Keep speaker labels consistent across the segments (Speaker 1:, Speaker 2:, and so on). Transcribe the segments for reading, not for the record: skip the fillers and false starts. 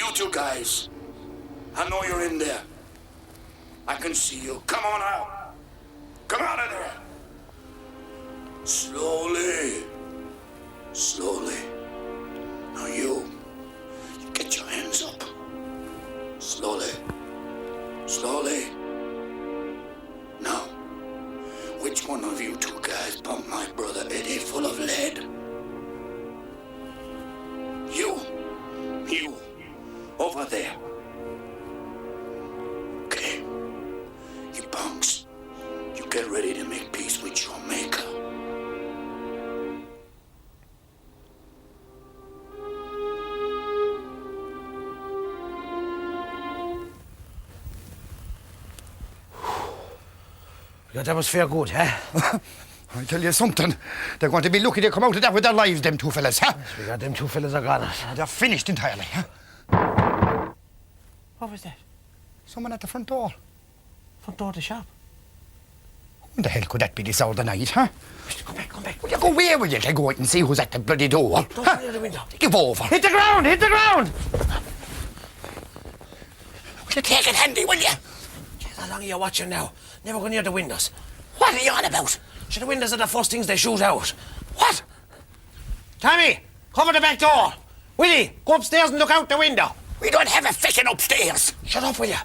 Speaker 1: You two guys. I know you're in there. I can see you. Come on out. Come out of there. Slowly. Slowly. Now you get your hands up. Slowly. Slowly. Now, which one of you two guys pumped my brother Eddie full of lead? You. Over there. Okay. You punks. You get ready to make peace with your maker.
Speaker 2: Yeah, that was fair good, huh?
Speaker 3: I tell you something. They're going to be lucky to come out of that with their lives, them two fellas, huh?
Speaker 2: Yes, we got them two fellas are gone.
Speaker 3: They're finished entirely, huh?
Speaker 2: What was that?
Speaker 3: Someone at the front door.
Speaker 2: Front door of the shop.
Speaker 3: Who the hell could that be this hour of the night, huh?
Speaker 2: Come back.
Speaker 3: Will you go where will you? Go out and see who's at the bloody door.
Speaker 2: Don't fire the window.
Speaker 3: Give over.
Speaker 2: Hit the ground!
Speaker 3: Will you take it handy, will you?
Speaker 2: Jeez, how long are you watching now? Never go near the windows.
Speaker 3: What are you on about?
Speaker 2: So the windows are the first things they shoot out. What? Tommy, cover the back door. Willie, go upstairs and look out the window.
Speaker 3: We don't have a fishing upstairs.
Speaker 2: Shut up, will you?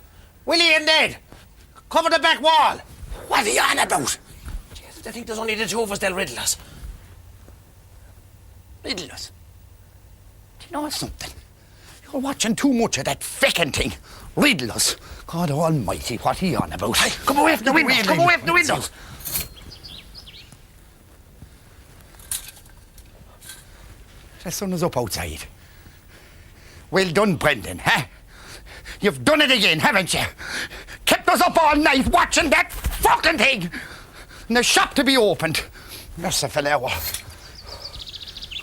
Speaker 2: Willie and Ned, cover the back wall.
Speaker 3: What are you on about?
Speaker 2: Jeez, I think there's only the two of us, they'll riddle us.
Speaker 3: Riddle us? Do you know something? You're watching too much of that feckin' thing. Riddle us. God almighty, what are you on about?
Speaker 2: Hey, come away from the windows. Come away from the windows.
Speaker 3: The sun is up outside. Well done, Brendan, huh? You've done it again, haven't you? Kept us up all night watching that fucking thing. And the shop to be opened. Merciful hour.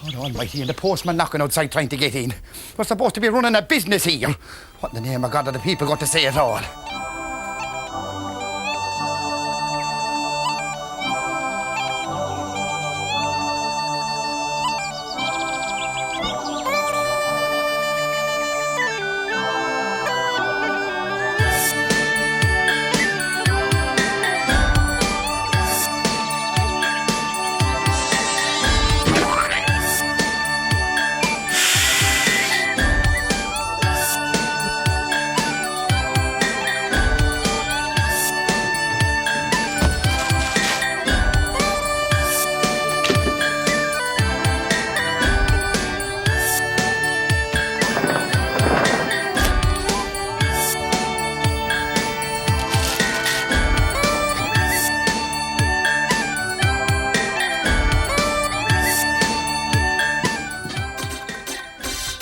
Speaker 3: God almighty, and the postman knocking outside trying to get in. We're supposed to be running a business here. What in the name of God are the people going to say at all?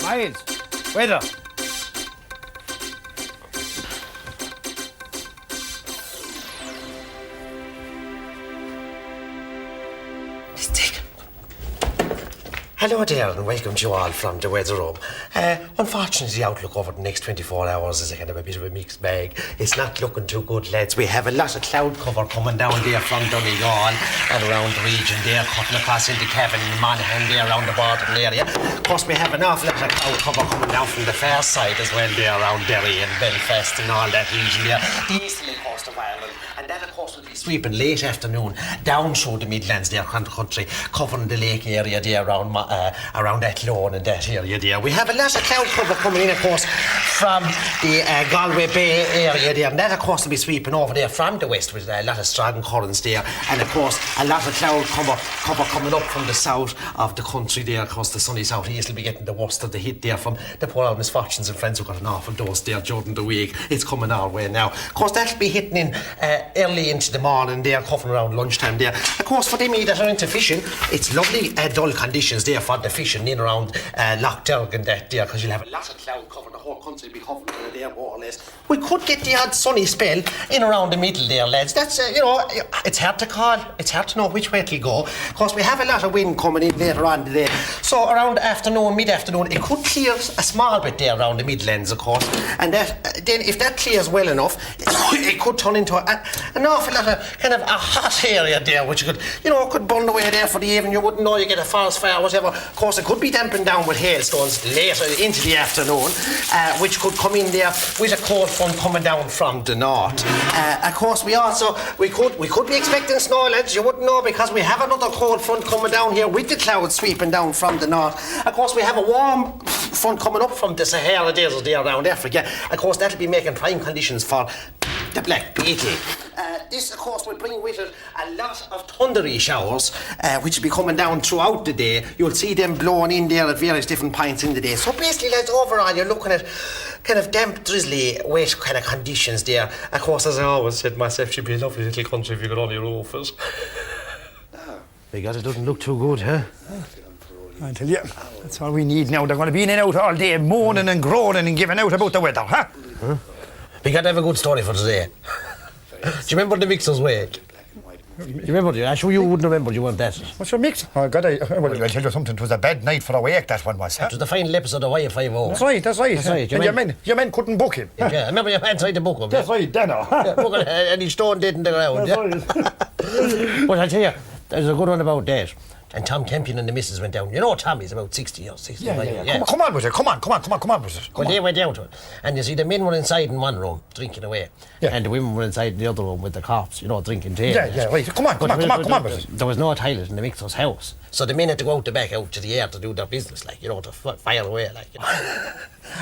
Speaker 2: Miles, waiter. Hello there and welcome to you all from the weather room. Unfortunately, the outlook over the next 24 hours is a kind of a bit of a mixed bag. It's not looking too good, lads. We have a lot of cloud cover coming down there from Donegal and around the region there, cutting across into Cavan and Monaghan there around the Barton area. Of course, we have an awful lot of cloud cover coming down from the far side as well there around Derry and Belfast and all that region there. The easterly coast of Ireland. And that, of course, will be sweeping late afternoon down through the Midlands there, country, covering the lake area there around Athlone and that area there. We have a lot of cloud cover coming in, of course, from the Galway Bay area there. And that, of course, will be sweeping over there from the west with a lot of strong currents there. And, of course, a lot of cloud cover coming up from the south of the country there. Of course, the sunny south-east will be getting the worst of the hit there from the poor old misfortunes and friends who got an awful dose there during the week. It's coming our way now. Of course, that'll be hitting in early into the morning there, covering around lunchtime there. Of course, for them that are into fishing, it's lovely dull conditions there for the fishing in around Loch Derg and that there, because you'll have a lot of cloud cover. The whole country will be covered there more or less. We could get the odd sunny spell in around the middle there, lads. That's, it's hard to call. It's hard to know which way it'll go. Of course, we have a lot of wind coming in later on today. So around afternoon, mid-afternoon, it could clear a small bit there around the Midlands, of course. And that, then if that clears well enough, it could turn into an awful lot of kind of a hot area there, which could burn away there for the evening. You wouldn't know, you get a forest fire, whatever. Of course, it could be dampened down with hailstones later into the afternoon, which could come in there with a cold front coming down from the north. Of course, we could be expecting snow, lads. You wouldn't know because we have another cold front coming down here with the clouds sweeping down from the north. Of course, we have a warm front coming up from the Sahara Desert there around Africa. Of course, that'll be making prime conditions for the black beetle. This, of course, will bring with it a lot of thundery showers, which will be coming down throughout the day. You'll see them blowing in there at various different points in the day. So basically, lads, overall, you're looking at kind of damp, drizzly, wet kind of conditions there. Of course, as I always said myself, she'd be a lovely little country if you could only roof it. Because it doesn't look too good, huh?
Speaker 3: I tell you, that's all we need now. They're going to be in and out all day, moaning and groaning and giving out about the weather, huh?
Speaker 2: We got to have a good story for today. Do you remember the mixer's wake? You remember? I'm sure you wouldn't remember. You weren't that.
Speaker 3: What's your mix? Oh, God, I'll tell you something. It was a bad night for a wake, that one was. Huh?
Speaker 2: It was the final episode of YF50.
Speaker 3: That's right. And your men couldn't book him.
Speaker 2: Yeah, I remember your man tried to book him.
Speaker 3: That's right, Dano.
Speaker 2: And he stone dead in the ground.
Speaker 3: That's right.
Speaker 2: But I'll tell you, there's a good one about that. And Tom Campion and the missus went down. You know Tommy's about 60 or 65.
Speaker 3: Yeah. Come on with it. Come on with it.
Speaker 2: Well, they went down to it. And you see, the men were inside in one room, drinking away.
Speaker 3: Yeah.
Speaker 2: And the women were inside in the other room with the cops, drinking tea.
Speaker 3: Yeah, right. Come on with it.
Speaker 2: There was no toilet in the mixer's house. So the men had to go out the back, out to the air to do their business, to fire away,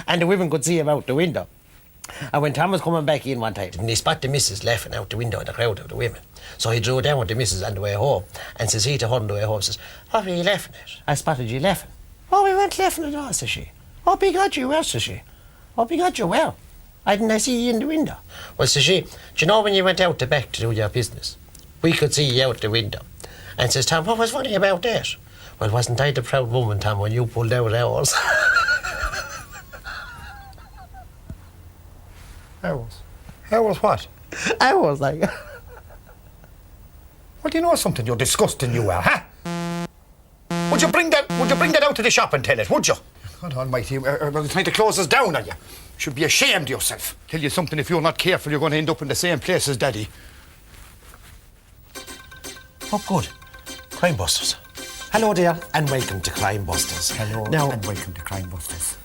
Speaker 2: And the women could see him out the window. And when Tom was coming back in one time, he spotted the missus laughing out the window in the crowd of the women. So he drew down with the missus on the way home. And says he to her on the way home, says, "What were you laughing at?" "I spotted you laughing." "Oh, we weren't laughing at all," says she. "Oh, by God, you were," says she. "Oh, by God, you were. I didn't see you in the window." "Well," says she, "do you know when you went out the back to do your business? We could see you out the window." And says Tom, "What was funny about that?" "Well, wasn't I the proud woman, Tom, when you pulled out ours?"
Speaker 3: Ours what?
Speaker 2: I was like...
Speaker 3: Well, do you know something? You're disgusting, you are, huh? Would you bring that out to the shop and tell it, would you? God almighty, are you trying to close us down, are you? Should be ashamed of yourself. Tell you something, if you're not careful, you're going to end up in the same place as Daddy.
Speaker 2: Oh, good. Crime Busters. Hello there, and welcome to Crime Busters.
Speaker 3: Hello, and welcome to Crime Busters.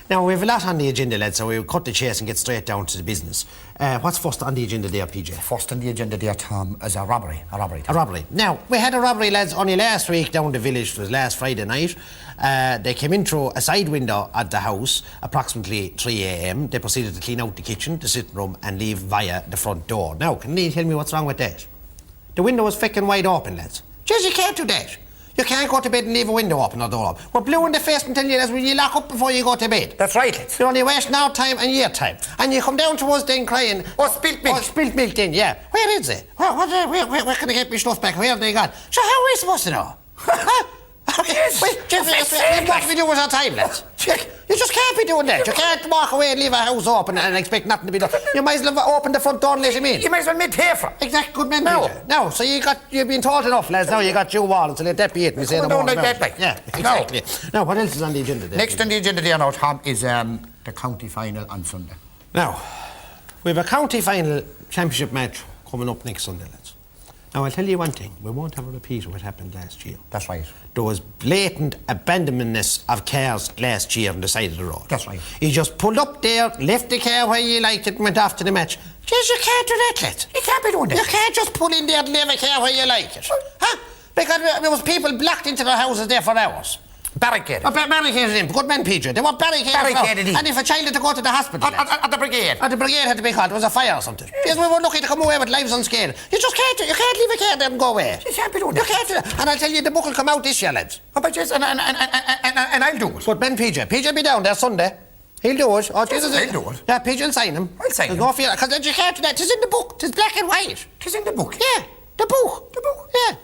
Speaker 2: Now, we have a lot on the agenda, lads, so we'll cut the chase and get straight down to the business. What's first on the agenda there, PJ?
Speaker 3: First on the agenda there, Tom, is a robbery. A
Speaker 2: robbery. Now, we had a robbery, lads, only last week down the village. It was last Friday night. They came in through a side window at the house, approximately 3 a.m. They proceeded to clean out the kitchen, the sitting room, and leave via the front door. Now, can you tell me what's wrong with that? The window was fucking wide open, lads. Just you can't do that. You can't go to bed and leave a window open or door open. We're blue in the face and tell you that when you lock up before you go to bed.
Speaker 3: That's right.
Speaker 2: You're only wasting our time and your time. And you come down to us then crying...
Speaker 3: Oh, spilt milk.
Speaker 2: Oh, spilt milk then, yeah. Where is it? Where can I get my stuff back? Where have they gone? So how are we supposed to know? What do we do with our time, lads? You just can't be doing that. You can't walk away and leave a house open and expect nothing to be done. You might as well open the front door and let him in.
Speaker 3: You might as well make for.
Speaker 2: Exactly, good man. No, so you've been taught enough, lads. Now you got your wall, so let that be it. We say
Speaker 3: don't like that, like.
Speaker 2: Yeah, exactly. Now, what else is on the agenda there?
Speaker 3: Next on the agenda there now, Tom, is the county final on Sunday.
Speaker 2: Now, we have a county final championship match coming up next Sunday, lads. Now, I'll tell you one thing. We won't have a repeat of what happened last year.
Speaker 3: That's right.
Speaker 2: There was blatant abandonment of cars last year on the side of the road.
Speaker 3: That's right.
Speaker 2: You just pulled up there, left the car where you liked it and went off to the match. Just you can't do that, lads.
Speaker 3: You can't be doing that.
Speaker 2: You can't just pull in there and leave a car where you like it. Huh? Because there was people blocked into their houses there for hours.
Speaker 3: Barricaded.
Speaker 2: Barricaded in. Good man, PJ. They were barricaded in. And if a child had to go to the hospital...
Speaker 3: At the brigade.
Speaker 2: At the brigade had to be called. There was a fire or something. Yes, we were lucky to come away with lives unscathed. You just can't. You can't leave a car there and go away.
Speaker 3: You can't be doing that.
Speaker 2: You can't do that. And I'll tell you, the book will come out this year, lads.
Speaker 3: Oh, but yes, and I'll do it.
Speaker 2: But Ben PJ will be down there Sunday. He'll do it. Oh, Jesus.
Speaker 3: I'll do it.
Speaker 2: Yeah, PJ will sign him.
Speaker 3: I'll sign him.
Speaker 2: No fear. Because you can't do that. It's in the book. It's black and white.
Speaker 3: It's in the book?
Speaker 2: Yeah, the book. The book? Yeah.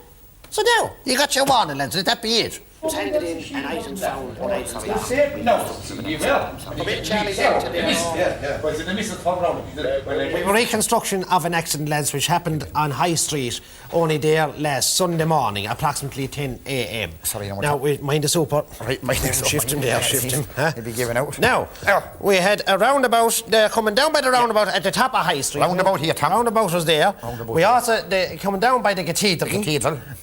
Speaker 2: So now, you got your warning, lads. Let that be it. Handed in an item found.
Speaker 3: No, you will.
Speaker 2: We have a reconstruction of an accident, lads, which happened on High Street only there last Sunday morning, approximately 10 a.m.
Speaker 3: Sorry, no more.
Speaker 2: Now, we mind the super.
Speaker 3: Right, mind the super.
Speaker 2: Shift him there, shift him.
Speaker 3: He'll be giving out.
Speaker 2: Now, we had a roundabout, coming down by the roundabout at the top of High Street.
Speaker 3: Roundabout here, Tom.
Speaker 2: Roundabout was there.
Speaker 3: Roundabout
Speaker 2: we also, coming down by the cathedral.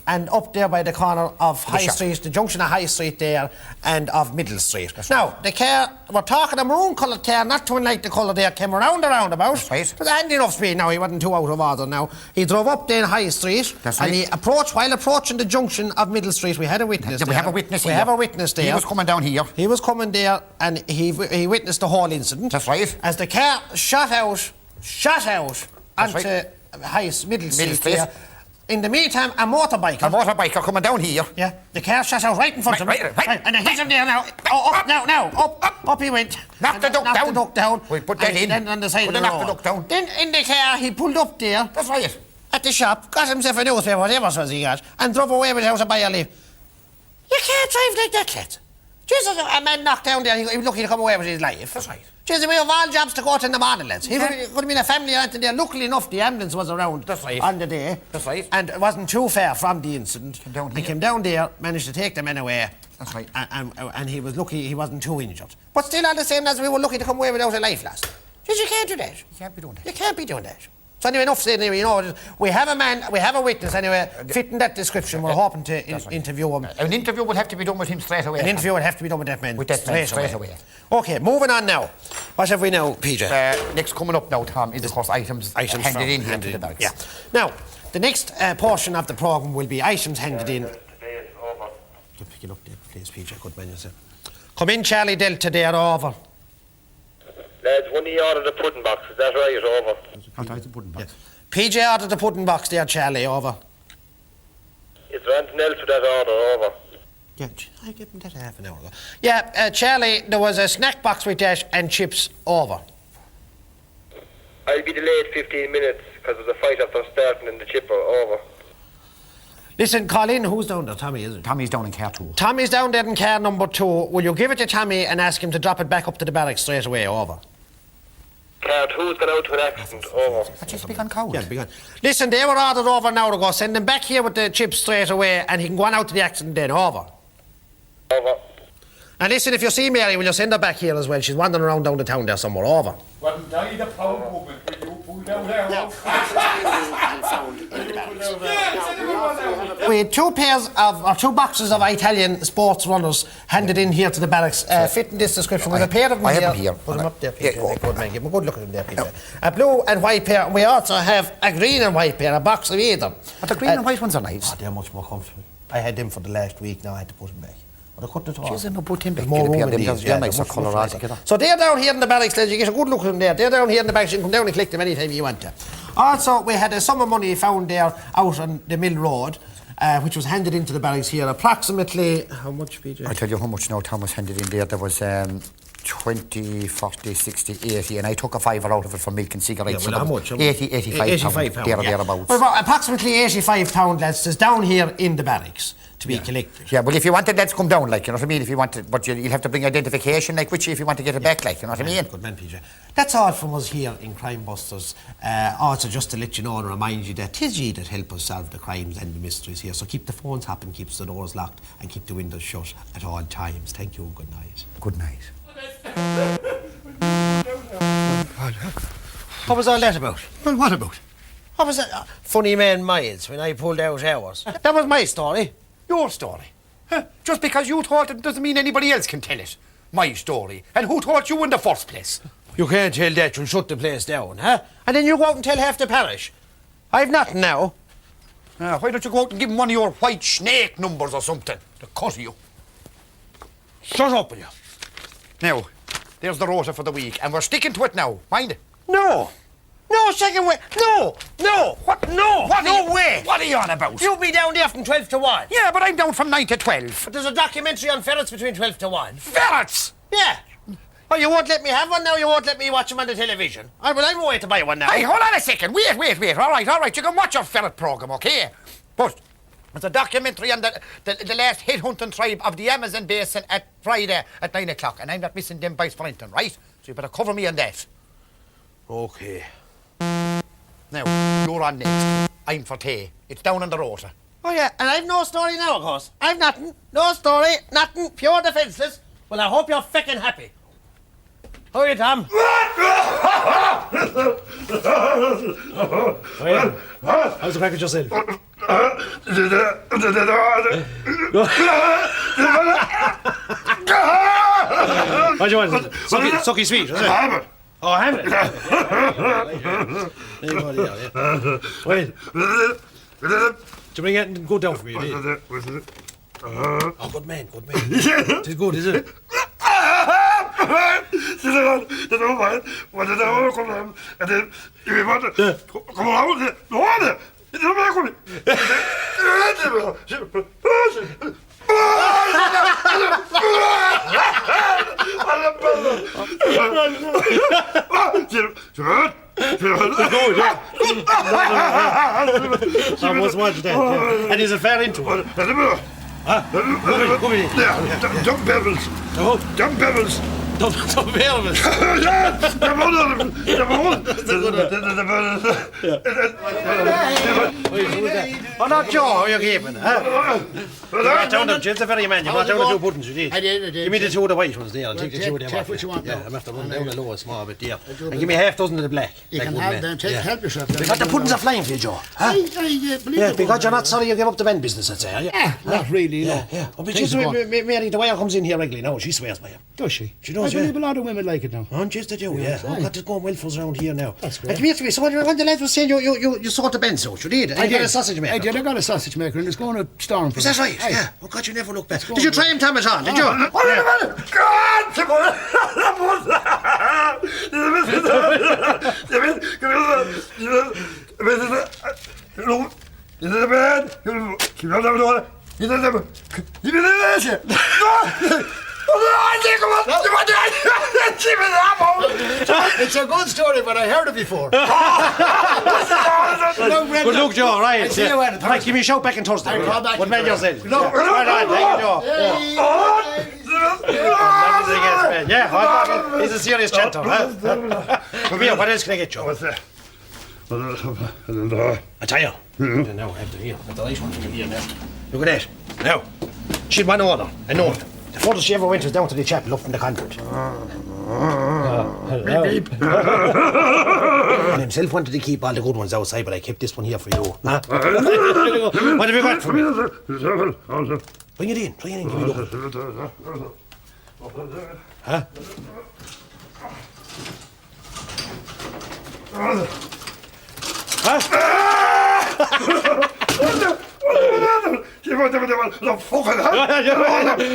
Speaker 2: and up there by the corner of High
Speaker 3: shop.
Speaker 2: Street, the junction of High Street there, and of Middle Street. Now, the car, we're talking a maroon-coloured car, not to unlike the colour there, came around the roundabout.
Speaker 3: That's right.
Speaker 2: It was handy enough speed now, he wasn't too out of order now. He drove up there in High Street,
Speaker 3: That's
Speaker 2: and
Speaker 3: right.
Speaker 2: he approached, while approaching the junction of Middle Street, we had a witness
Speaker 3: We
Speaker 2: there.
Speaker 3: have a witness
Speaker 2: We
Speaker 3: here.
Speaker 2: have a witness there.
Speaker 3: He was coming down here.
Speaker 2: He was coming there, and he witnessed the whole incident.
Speaker 3: That's right.
Speaker 2: As the car shot out onto Middle Street
Speaker 3: Street.
Speaker 2: there. In the meantime, a motorbiker.
Speaker 3: A motorbiker coming down here.
Speaker 2: Yeah, the car shot out right in front of him.
Speaker 3: Right.
Speaker 2: And I hit him there now. Oh, up he went.
Speaker 3: Knocked the duck down.
Speaker 2: The duck down.
Speaker 3: We put that
Speaker 2: And
Speaker 3: in.
Speaker 2: Then on the side
Speaker 3: Put
Speaker 2: of the
Speaker 3: knocked
Speaker 2: road.
Speaker 3: the duck down.
Speaker 2: Then in the car, he pulled up there.
Speaker 3: That's right.
Speaker 2: At the shop, got himself a newspaper, whatever it was he got, and drove away with it out of buy a leaf. You can't drive like that, lad. Jesus, a man knocked down there, he was lucky to come away with his life.
Speaker 3: That's right.
Speaker 2: Jesus, we have all jobs to go to in the morning, lads. He could have been a family aunt in there. Luckily enough, the ambulance was around
Speaker 3: That's right.
Speaker 2: on the day.
Speaker 3: That's right.
Speaker 2: And it wasn't too far from the incident.
Speaker 3: Down
Speaker 2: He
Speaker 3: here.
Speaker 2: came down there, managed to take the men away.
Speaker 3: That's right.
Speaker 2: And he was lucky he wasn't too injured. But still, all the same, lads, we were lucky to come away without a life, lads. Jesus, you can't do that.
Speaker 3: You can't be doing that.
Speaker 2: You can't be doing that. So anyway, enough said anyway, you know, we have a witness anyway, fitting that description. We're hoping to interview him.
Speaker 3: An interview would have to be done with him straight away.
Speaker 2: An interview would have to be done with that man.
Speaker 3: With that man straight away.
Speaker 2: Okay, moving on now. What have we now, PJ?
Speaker 3: Next coming up now, Tom, is of course items handed
Speaker 2: from-
Speaker 3: in here
Speaker 2: handed
Speaker 3: to the
Speaker 2: in.
Speaker 3: barracks.
Speaker 2: Yeah. Now, the next portion of the programme will be items handed in. Pick it up there, please, PJ. Good man, yourself. Come in, Charlie Delta, there, over.
Speaker 4: Lads, one of you ordered the pudding box, is that right? Over.
Speaker 3: Contact the pudding box.
Speaker 2: PJ ordered the pudding box there, Charlie, over.
Speaker 4: Is there anything else with that order? Over.
Speaker 2: Yeah, I gave him that half an hour ago. Yeah, Charlie, there was a snack box with that and chips, over.
Speaker 4: I'll be delayed 15 minutes because there's a fight after starting in the chipper. Over.
Speaker 2: Listen, call in. Who's down there? Tommy, is it?
Speaker 3: Tommy's down in car 2.
Speaker 2: Tommy's down there in car number 2. Will you give it to Tommy and ask him to drop it back up to the barracks straight away? Over.
Speaker 4: Car 2's gone out to an accident. Over.
Speaker 3: But just begun cold.
Speaker 2: Yeah, begun. Listen, they were ordered over an hour ago. Send them back here with the chips straight away and he can go on out to the accident then. Over.
Speaker 4: Over.
Speaker 2: And listen, if you see Mary, will you send her back here as well? She's wandering around down the town there somewhere. Over.
Speaker 5: Well, die the power movement when you pull down there.
Speaker 2: We had 2 boxes of Italian sports runners handed in here to the barracks, fitting this description. With a pair of them
Speaker 3: I have
Speaker 2: here.
Speaker 3: them here.
Speaker 2: Put them up there,
Speaker 3: Yeah,
Speaker 2: Peter. Good man. Give them a good look at them there, Peter. A blue and white pair. We also have a green and white pair, a box of either.
Speaker 3: But the green and white ones are nice.
Speaker 2: Oh, they're much more comfortable. I had them for the last week, now I had to put them back. But I couldn't at all.
Speaker 3: Jeez, I'm put them back.
Speaker 2: There's more
Speaker 3: Get a pair
Speaker 2: room
Speaker 3: of
Speaker 2: in
Speaker 3: them,
Speaker 2: these.
Speaker 3: they're
Speaker 2: Yeah,
Speaker 3: nicer
Speaker 2: much
Speaker 3: colour
Speaker 2: nicer.
Speaker 3: altogether.
Speaker 2: So they're down here in the barracks, lads. You get a good look at them there. They're down here in the barracks. You can come down and collect them anytime you want to. Also, we had a sum of money found there out on the Mill Road, which was handed into the barracks here. Approximately, how much, PJ?
Speaker 3: I'll tell you how much now Tom was handed in there. There was 20, 40, 60, 80, and I took a fiver out of it for milk and cigarettes.
Speaker 2: Yeah, well, how much?
Speaker 3: 80, 85 pounds. Thereabouts.
Speaker 2: Well, about approximately £85, lads, is down here in the barracks to be collected.
Speaker 3: Yeah, well, if you wanted that to come down, like, you know what I mean? If you wanted, but you'll have to bring identification, like, which if you want to get it back, like, you know what I mean?
Speaker 2: Good man, PJ. That's all from us here in Crime Busters. Also, just to let you know and remind you that 'tis ye that help us solve the crimes and the mysteries here. So keep the phones hopping, keep the doors locked, and keep the windows shut at all times. Thank you and good night.
Speaker 3: Good night.
Speaker 2: What was all that about?
Speaker 3: Well, what about?
Speaker 2: What was that? Funny man Miles when I pulled out ours. That was my story.
Speaker 3: Your story. Huh? Just because you told it doesn't mean anybody else can tell it. My story. And who told you in the first place?
Speaker 2: You can't tell that, you'll shut the place down, huh? And then you go out and tell half the parish. I've nothing now.
Speaker 3: Why don't you go out and give him one of your white snake numbers or something? To cut you.
Speaker 2: Shut up with you.
Speaker 3: Now, there's the rota for the week, and we're sticking to it now. Mind it?
Speaker 2: No. No second way. No.
Speaker 3: What?
Speaker 2: No.
Speaker 3: What
Speaker 2: No
Speaker 3: are you,
Speaker 2: way.
Speaker 3: What are you on about?
Speaker 2: You'll be down there from 12 to 1.
Speaker 3: Yeah, but I'm down from 9 to 12.
Speaker 2: But there's a documentary on ferrets between 12 to 1.
Speaker 3: Ferrets!
Speaker 2: Yeah. Oh, you won't let me have one now? You won't let me watch them on the television? I'm away to buy one now.
Speaker 3: Hey, hold on a second. Wait. All right. You can watch your ferret programme, okay? But there's a documentary on the last head-hunting tribe of the Amazon Basin at Friday at 9 o'clock, and I'm not missing them boys for anything, right? So you better cover me on that.
Speaker 2: Okay.
Speaker 3: Now, you're on next. I'm for tea. It's down on the rota.
Speaker 2: Oh, yeah, and I've no story now, of course. I've nothing. No story, nothing. Pure defenceless. Well, I hope you're feckin' happy. How are you, Tom? Well, how's the crack with yourself? What do you want? Sucky sweet, is it?
Speaker 1: Hammer.
Speaker 2: Oh, Hamlet. Wait. To bring it and go down for me, you need. Oh, good man, good man. It is good, is it? I was watching that, yeah. And he's a fair into it. Come in.
Speaker 1: Dumb pebbles. Dumb pebbles.
Speaker 2: Dumb pebbles. Oh, not Joe, you're keeping, huh? You brought down them, Jim's the very man. You brought down the 2 buttons, you did.
Speaker 3: I did.
Speaker 2: Give me the 2 of the white ones there. I'll take the 2 of them
Speaker 3: take
Speaker 2: off.
Speaker 3: what you want
Speaker 2: Yeah,
Speaker 3: now.
Speaker 2: I'm after running down the low a small bit there. And give me half dozen of the black.
Speaker 3: You
Speaker 2: Like
Speaker 3: can
Speaker 2: good
Speaker 3: have
Speaker 2: man.
Speaker 3: them. Help yourself.
Speaker 2: Because the puddings are flying for you, Joe. Huh? Yeah, because you're not sorry you gave up the band business, I'd say, are you?
Speaker 3: Not really, no.
Speaker 2: Yeah. Oh, but just Mary, the wire comes in here regularly now. She swears by him.
Speaker 3: Does she?
Speaker 2: She does,
Speaker 3: I believe a lot of women like it now.
Speaker 2: Oh, just they do, yeah. Oh, God, it's going well for us around here now.
Speaker 3: That's great.
Speaker 2: And come here to me. So when the lads were saying you sort the Benz out, you did?
Speaker 3: I
Speaker 2: You got
Speaker 3: did.
Speaker 2: a sausage maker?
Speaker 3: I did. I got a sausage maker and it's going to storm for
Speaker 2: Is that
Speaker 3: me.
Speaker 2: right?
Speaker 3: Aye.
Speaker 2: Yeah. Oh, God, you never look back.
Speaker 3: going
Speaker 2: Did you
Speaker 3: good.
Speaker 2: try him, Thomas, on? Did you?
Speaker 3: It's a good story, but I heard it before.
Speaker 2: Good luck, Joe, right?
Speaker 3: see you on Thursday.
Speaker 2: Right, give me a shout back on Thursday.
Speaker 3: I'll call back
Speaker 2: What man
Speaker 3: Thursday.
Speaker 2: yourself? Right on, thank you, Joe. Yeah, he's a serious gentleman, huh? Come here, what else can I get you?
Speaker 1: What's that?
Speaker 2: I tell you. Now I have the here. I've the nice one for you here now. Look at that. Now, she'd one order. I know it. The furthest she ever went was down to the chapel up in the convent. And himself wanted to keep all the good ones outside, but I kept this one here for you. Huh? What have you got for me? Bring it in. Give me a look. Huh?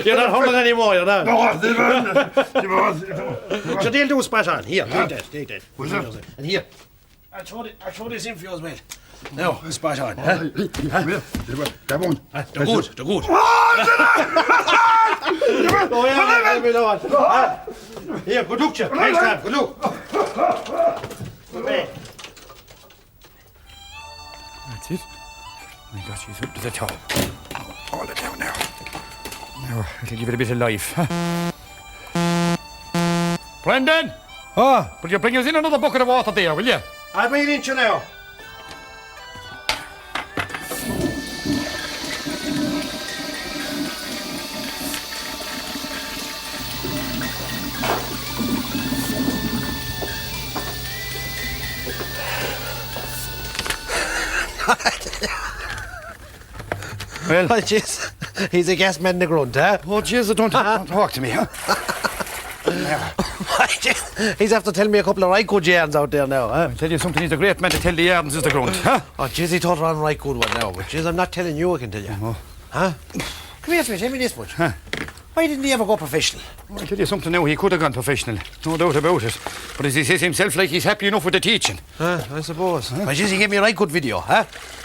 Speaker 2: You're not humming anymore, you're not. So they'll do a spot on. Here, take that. And here. I'll throw this in for you as well. Now, spot on. Huh?
Speaker 1: Come on.
Speaker 2: They're good. Oh, yeah, here, good look, Chip. Next time, good look. Good man.
Speaker 3: That's it. My God, she's up to the top. All it down now. Now, it'll give it a bit of life. Huh? Brendan!
Speaker 5: Ah,
Speaker 3: Will you bring us in another bucket of water there, will you?
Speaker 2: I'll bring it in to you now.
Speaker 3: Well,
Speaker 2: Oh, jeez. He's a gas man in the grunt, huh?
Speaker 3: oh, jeez, don't talk to me, huh?
Speaker 2: He's after telling me a couple of right good yarns out there now, huh?
Speaker 3: I'll tell you something, he's a great man to tell the yarns is the grunt, huh?
Speaker 2: Oh, jeez, he thought on right good one now, but jeez, I'm not telling you, I can tell you.
Speaker 3: Oh.
Speaker 2: Huh? Come here to me, tell me this much.
Speaker 3: Huh?
Speaker 2: Why didn't he ever go professional?
Speaker 3: I'll tell you something now, he could have gone professional, no doubt about it. But as he says himself, like he's happy enough with the teaching.
Speaker 2: Huh, I suppose. Huh? But jeez, he gave me a right good video, huh?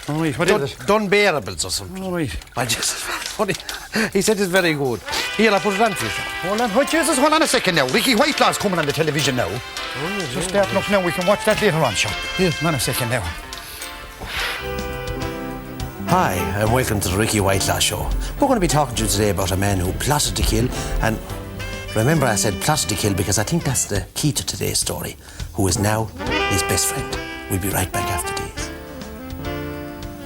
Speaker 3: All right, what is it?
Speaker 2: Done bearables or something.
Speaker 3: All right.
Speaker 2: I just funny. He said it's very good. Here, I put it on for you.
Speaker 3: Hold on, oh, Jesus, hold on a second now. Ricky Whitelaw's coming on the television now. Just starting up now, we can watch that later on, sure. Here, hold on a second now.
Speaker 2: Hi, and welcome to the Ricky Whitelaw Show. We're going to be talking to you today about a man who plotted to kill, and remember I said plotted to kill because I think that's the key to today's story, who is now his best friend. We'll be right back after these.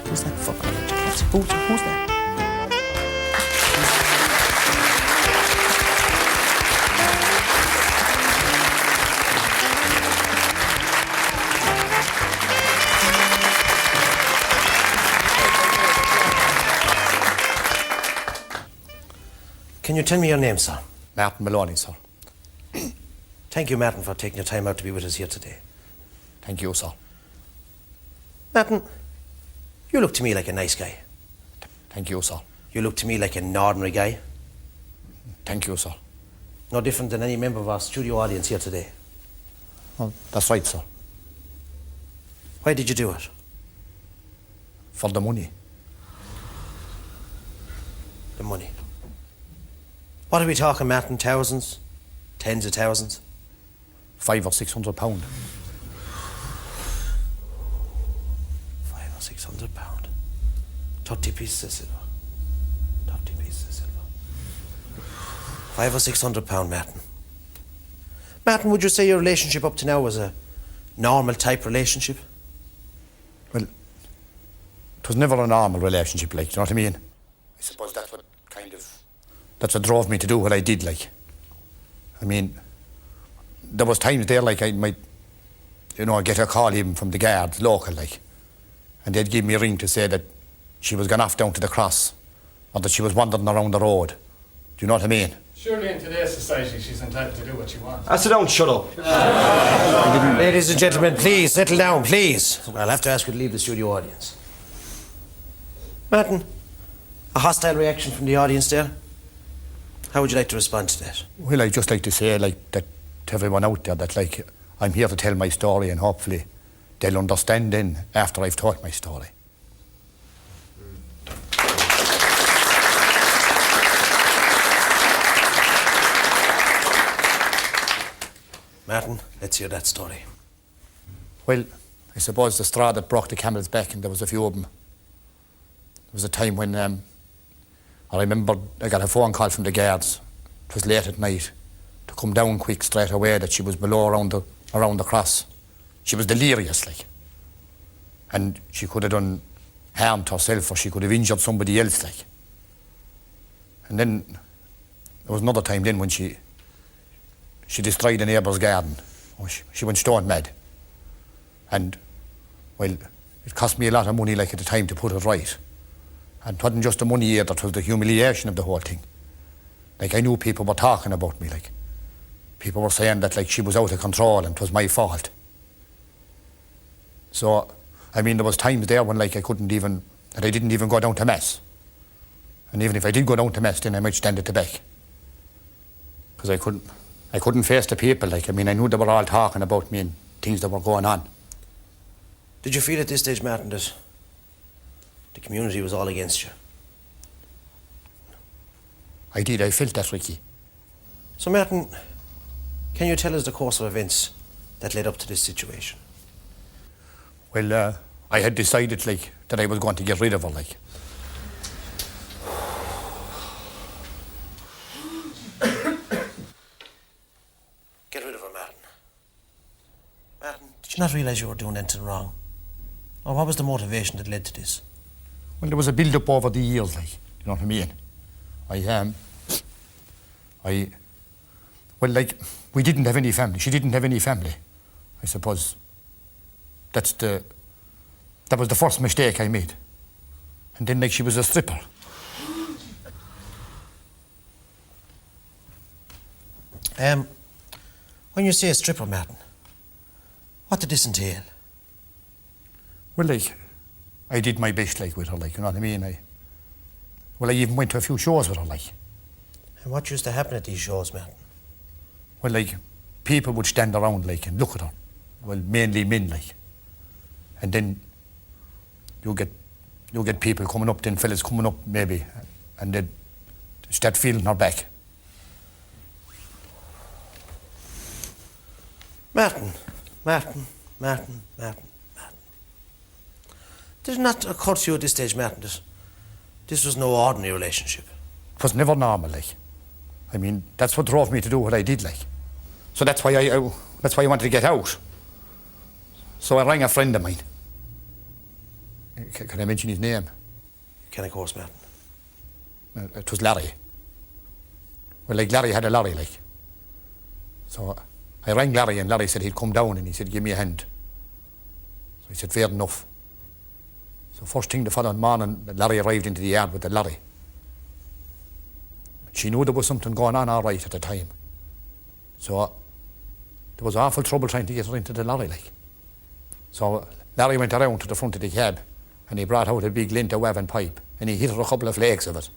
Speaker 2: Who's that fucking angel? Who's that? Can you tell me your name, sir?
Speaker 3: Martin Maloney, sir.
Speaker 2: Thank you, Martin, for taking your time out to be with us here today.
Speaker 3: Thank you, sir.
Speaker 2: Martin, you look to me like a nice guy.
Speaker 3: Thank you, sir.
Speaker 2: You look to me like an ordinary guy.
Speaker 3: Thank you, sir.
Speaker 2: No different than any member of our studio audience here today.
Speaker 3: Well, that's right, sir.
Speaker 2: Why did you do it?
Speaker 3: For the money.
Speaker 2: The money. What are we talking, Martin? Thousands? Tens of thousands?
Speaker 3: £500 or £600.
Speaker 2: £500 or £600. 30 pieces of silver. 30 pieces of silver. £500 or £600, Martin. Martin, would you say your relationship up to now was a normal type relationship?
Speaker 3: Well, it was never a normal relationship, like, do you know what I mean? I suppose that's what drove me to do what I did, like. I mean, there was times there, like, I might, get a call even from the guards, local, like, and they'd give me a ring to say that she was gone off down to the cross, or that she was wandering around the road. Do you know what I mean?
Speaker 5: Surely in today's society she's entitled to do what she wants.
Speaker 2: Sit down, shut up. Ladies and gentlemen, please, settle down, please. I'll have to ask you to leave the studio audience. Martin, a hostile reaction from the audience there? How would you like to respond to that?
Speaker 3: Well, I'd just like to say, like, that to everyone out there, that, like, I'm here to tell my story, and hopefully they'll understand then after I've told my story.
Speaker 2: Martin, let's hear that story.
Speaker 3: Well, I suppose the straw that broke the camel's back, and there was a few of them. There was a time when I remember I got a phone call from the guards. It was late at night, to come down quick straight away, that she was below around the cross. She was delirious, like, and she could have done harm to herself, or she could have injured somebody else, like. And then there was another time then when she destroyed a neighbour's garden. Oh, she went stone mad. And, well, it cost me a lot of money, like, at the time to put it right. And it wasn't just the money either, it was the humiliation of the whole thing. Like, I knew people were talking about me, like. People were saying that, like, she was out of control and it was my fault. So, I mean, there was times there when, like, I didn't even go down to Mass. And even if I did go down to Mass, then I might stand at the back. Because I couldn't face the people, like. I mean, I knew they were all talking about me and things that were going on.
Speaker 2: Did you feel at this stage, Martin, that the community was all against you?
Speaker 3: I did, I felt that, Ricky.
Speaker 2: So, Martin, can you tell us the course of events that led up to this situation?
Speaker 3: Well, I had decided, like, that I was going to get rid of her, like.
Speaker 2: Get rid of her, Martin. Martin, did you not realise you were doing anything wrong? Or what was the motivation that led to this?
Speaker 3: Well, there was a build-up over the years, like, you know what I mean? Well, like, we didn't have any family. She didn't have any family, I suppose. That was the first mistake I made. And then, like, she was a stripper.
Speaker 2: When you say a stripper, Martin, what did this entail?
Speaker 3: Well, like, I did my best, like, with her, like, you know what I mean? I even went to a few shows with her, like.
Speaker 2: And what used to happen at these shows, Martin?
Speaker 3: Well, like, people would stand around, like, and look at her. Well, mainly men, like. And then you'll get people coming up, then fellas coming up, maybe, and they'd start feeling her back.
Speaker 2: Martin. Did it not occur to you at this stage, Martin, that this was no ordinary relationship?
Speaker 3: It was never normal, like. I mean, that's what drove me to do what I did, like. So that's why I wanted to get out. So I rang a friend of mine. Can I mention his name?
Speaker 2: You can, of course, Martin.
Speaker 3: It was Larry. Well, like, Larry had a lorry, like. So I rang Larry, and Larry said he'd come down, and he said, give me a hand. So I said, fair enough. So first thing the following morning, Larry arrived into the yard with the lorry. She knew there was something going on all right at the time. So there was awful trouble trying to get her into the lorry, like. So Larry went around to the front of the cab and he brought out a big lint of weaving pipe and he hit her a couple of flakes of it.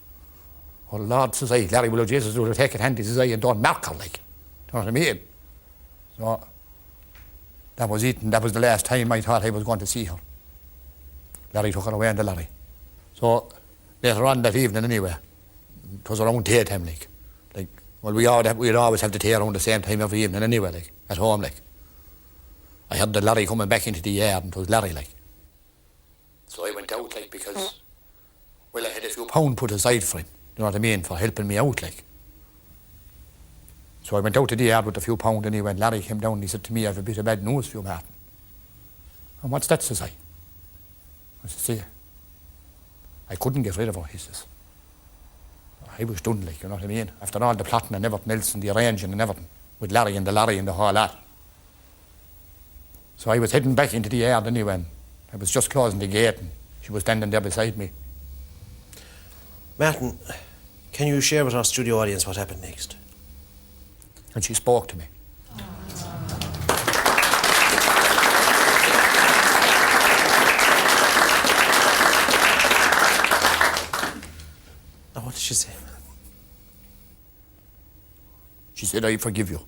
Speaker 3: Oh Lord, says I, Larry, will Jesus do take it handy, says I, and don't mark her, like. Do you know what I mean? So that was it, and that was the last time I thought I was going to see her. Larry took her away in the lorry. So later on that evening anyway, it was around daytime, like. Well, we'd always have the tea around the same time every evening anyway, like, at home, like. I heard the lorry coming back into the yard and it was Larry, like. So I went out, like, because, well, I had a few pound put aside for him, you know what I mean, for helping me out, like. So I went out to the yard with a few pound and when Larry came down, he said to me, I have a bit of bad news for you, Martin. And what's that, says I? I said, see, I couldn't get rid of her, he says. I was done, like, you know what I mean? After all the plotting and everything else and the arranging and everything, with Larry and the lorry and the whole lot. So I was heading back into the yard anyway, and I was just closing the gate and she was standing there beside me.
Speaker 2: Martin, can you share with our studio audience what happened next?
Speaker 3: And she spoke to me.
Speaker 2: Now, what did she say?
Speaker 3: She said, I forgive you.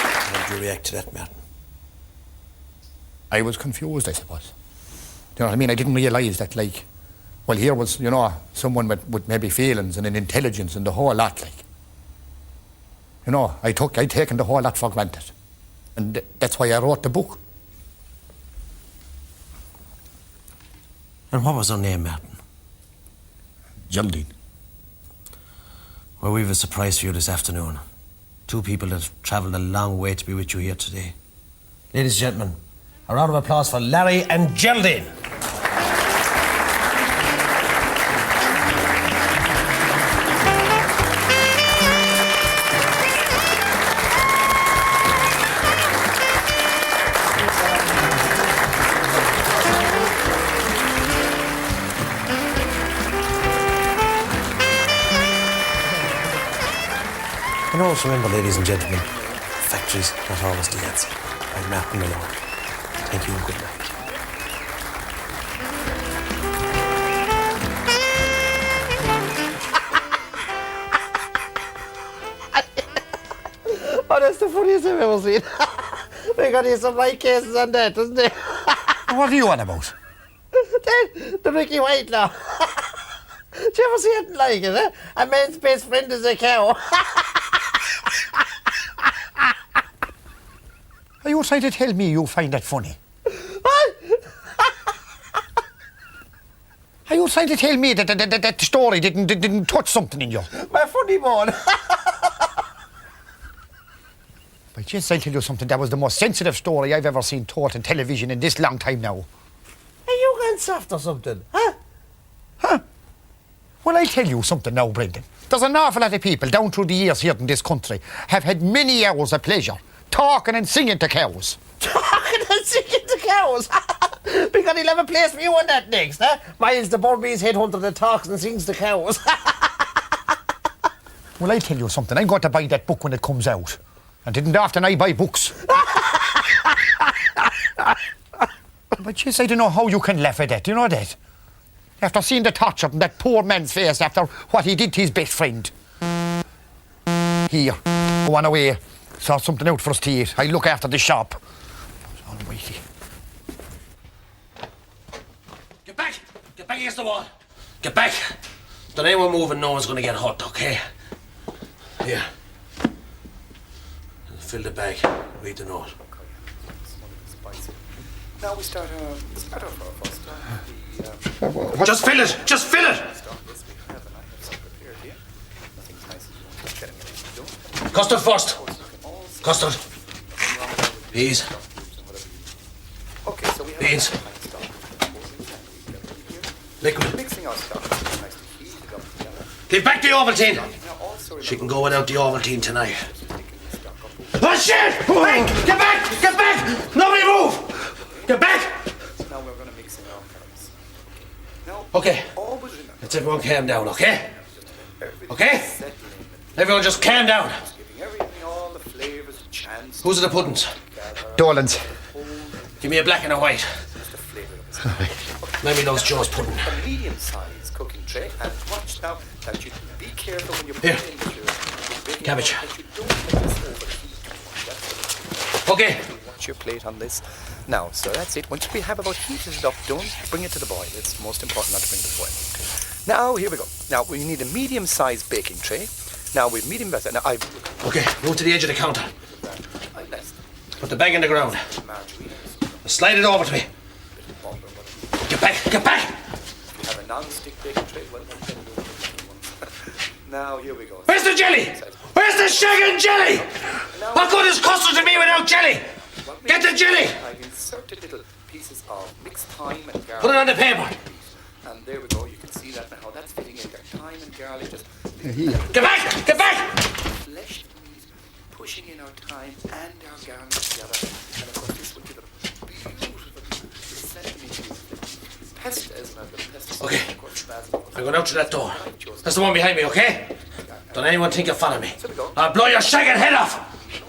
Speaker 2: How did you react to that, Martin?
Speaker 3: I was confused, I suppose. Do you know what I mean? I didn't realise that, like, well, here was, you know, someone with maybe feelings and an intelligence and the whole lot, like. You know, I'd taken the whole lot for granted. And that's why I wrote the book.
Speaker 2: And what was her name, Martin?
Speaker 3: Geraldine.
Speaker 2: Well, we've a surprise for you this afternoon. Two people that have travelled a long way to be with you here today. Ladies and gentlemen, a round of applause for Larry and Geraldine. And always remember, ladies and gentlemen, factories not always the answer. I'm Martin Malone. Thank you and good night. Oh, that's the funniest I've ever seen. We got here some light cases on that, isn't it?
Speaker 3: What are you on about?
Speaker 2: The Ricky Whitelaw. Did you ever see anything like it, eh? A man's best friend is a cow.
Speaker 3: Are you trying to tell me you find that funny?
Speaker 2: What?
Speaker 3: Are you trying to tell me that story didn't touch something in you?
Speaker 2: My funny bone.
Speaker 3: But yes, I'll tell you something. That was the most sensitive story I've ever seen taught on television in this long time now.
Speaker 2: Are you going soft or something? Huh?
Speaker 3: Huh? Well, I'll tell you something now, Brendan. There's an awful lot of people down through the years here in this country have had many hours of pleasure talking and singing to cows.
Speaker 2: Talking and singing to cows? Because he'll have a place for you on that next, huh? Miles the Burmese headhunter that talks and sings to cows.
Speaker 3: Well, I'll tell you something. I'm going to buy that book when it comes out. And didn't often I buy books. But yes, I don't know how you can laugh at that. You know that? After seeing the torture on that poor man's face after what he did to his best friend. Here, go on away. Sort something out for us to eat. I look after the shop. Almighty.
Speaker 2: Get back! Get back against the wall! Get back! Don't anyone move and no one's going to get hurt, okay? Here. Fill the bag. Read the note.
Speaker 6: Now we start our first
Speaker 2: Just fill it! Just fill it! Custard first. Custard. Peas.
Speaker 6: Okay, so we have
Speaker 2: Beans. Liquid.
Speaker 6: mixing our stuff. Nice to heat it up together.
Speaker 2: Give back the Ovaltine.
Speaker 6: Now also
Speaker 2: She can go without the Ovaltine tonight. Oh shit! Hey, get back! Get back! Nobody move! Get back!
Speaker 6: now we're going to mix Relax now, fellas. Now,
Speaker 2: Okay.
Speaker 6: always remember,
Speaker 2: Let's everyone calm down, okay?
Speaker 6: everything
Speaker 2: Okay?
Speaker 6: settling,
Speaker 2: Everyone just calm down.
Speaker 6: giving everything all the flavours a chance.
Speaker 2: Who's the puddings?
Speaker 3: Dolan's.
Speaker 2: Give me a black and a white.
Speaker 6: Just the flavour of it.
Speaker 2: Let me know it's Joe's pudding.
Speaker 6: A medium-sized cooking tray, and watch now that you be careful when you put
Speaker 2: Here.
Speaker 6: it into your baking
Speaker 2: Cabbage.
Speaker 6: pot that you don't let this overheat. That's
Speaker 2: Okay.
Speaker 6: watch your plate on this. Now, so that's it. Once we have about heated it up, don't bring it to the boil. It's most important not to bring it to the boil. Now, here we go. Now, we need a medium-sized baking tray. Now, with medium size. Now, I've
Speaker 2: Okay, move to the edge of the counter.
Speaker 6: less
Speaker 2: Put the bag in the ground.
Speaker 6: margarine.
Speaker 2: Slide it over to me.
Speaker 6: Butter, whatever.
Speaker 2: Get back, get back!
Speaker 6: If you have a non-stick baking tray, well, then do it. Now, here we go.
Speaker 2: Where's the jelly? Where's the shagging jelly? What good is custard to me without jelly? Get the jelly!
Speaker 6: I've inserted little pieces of mixed thyme and garlic.
Speaker 2: Put it on the paper.
Speaker 6: And there we go. You can see that now. How that's fitting in there. Thyme and garlic just
Speaker 2: Get back, get back!
Speaker 6: flesh the meat, pushing in our thyme and our garlic together. And of course, this will give it a beautiful scent. Pesto as well. The pesto.
Speaker 2: Okay.
Speaker 6: Of course, basil.
Speaker 2: I'm going out to that door. That's the one behind me, okay? Don't anyone think you're following me.
Speaker 6: So we go.
Speaker 2: I'll blow your shagging head off!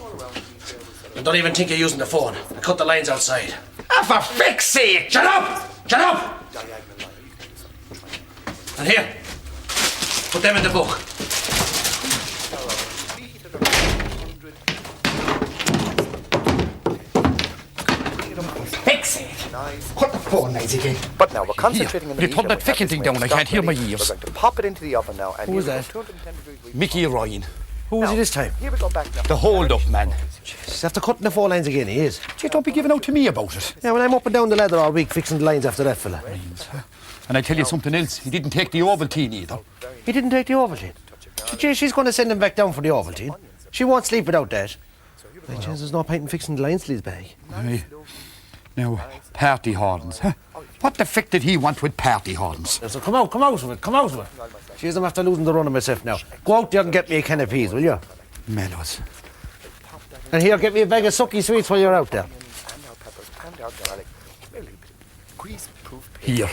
Speaker 6: All around the meat there, we'll set
Speaker 2: And don't even think you're using the phone. I cut the lines outside.
Speaker 3: Ah, for frick's sake!
Speaker 2: Shut up! Shut up!
Speaker 6: a diagonal line. You can do something.
Speaker 2: And here, put them in the book.
Speaker 6: Preheated around 100.
Speaker 3: Frick's sake!
Speaker 6: Nice.
Speaker 3: Cut the phone, nice again.
Speaker 6: But now we're concentrating on the
Speaker 3: you
Speaker 6: meat
Speaker 3: turn
Speaker 6: and
Speaker 3: that
Speaker 6: we have
Speaker 3: ficking
Speaker 6: this
Speaker 3: thing
Speaker 6: way.
Speaker 3: down, I
Speaker 6: Stop
Speaker 3: can't hear my
Speaker 6: ready.
Speaker 3: ears.
Speaker 6: We're going to pop it into the oven now. And
Speaker 3: Who was
Speaker 6: here we
Speaker 3: that?
Speaker 6: go, 210 degrees.
Speaker 3: Mickey Ryan.
Speaker 2: Who was he this time?
Speaker 6: Here we go back now.
Speaker 3: The hold-up man.
Speaker 2: He's after cutting the four lines again, he is.
Speaker 3: Gee, don't be giving out to me about it.
Speaker 2: Yeah, well, I'm up and down the ladder all week fixing the lines after that fella.
Speaker 3: And I tell you something else, he didn't take the Ovaltine either.
Speaker 2: He didn't take the Ovaltine. Gee, she's going to send him back down for the Ovaltine. She won't sleep without that. By chance, there's no point in fixing the lines to his bag.
Speaker 3: Aye. Now, party horns. Huh? What the fuck did he want with party horns?
Speaker 2: So come out with it, come out with it. Jeez, I'm after losing the run of myself now. Go out there and get me a can of peas, will you?
Speaker 3: Mellows.
Speaker 2: And here, get me a bag of sucky sweets while you're out there.
Speaker 6: And our peppers and our garlic. A little bit of grease-proof paper.
Speaker 3: Here.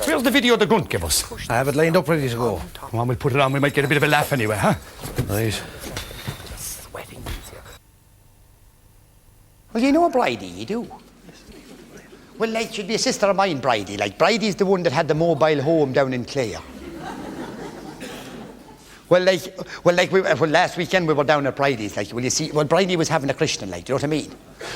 Speaker 3: Where's the video the grunt gave us?
Speaker 2: I have it lined up ready to go.
Speaker 3: Come on, we'll put it on. We might get a bit of a laugh anyway, huh?
Speaker 2: Right.
Speaker 6: Sweating these here.
Speaker 3: Well, you know Bridie, you do. Well, like, she'd be a sister of mine, Bridie. Like, Bridie's the one that had the mobile home down in Clare. Well, last weekend we were down at Bridie's, like, well, you see, well, Bridie was having a Christian, like, do you know what I mean?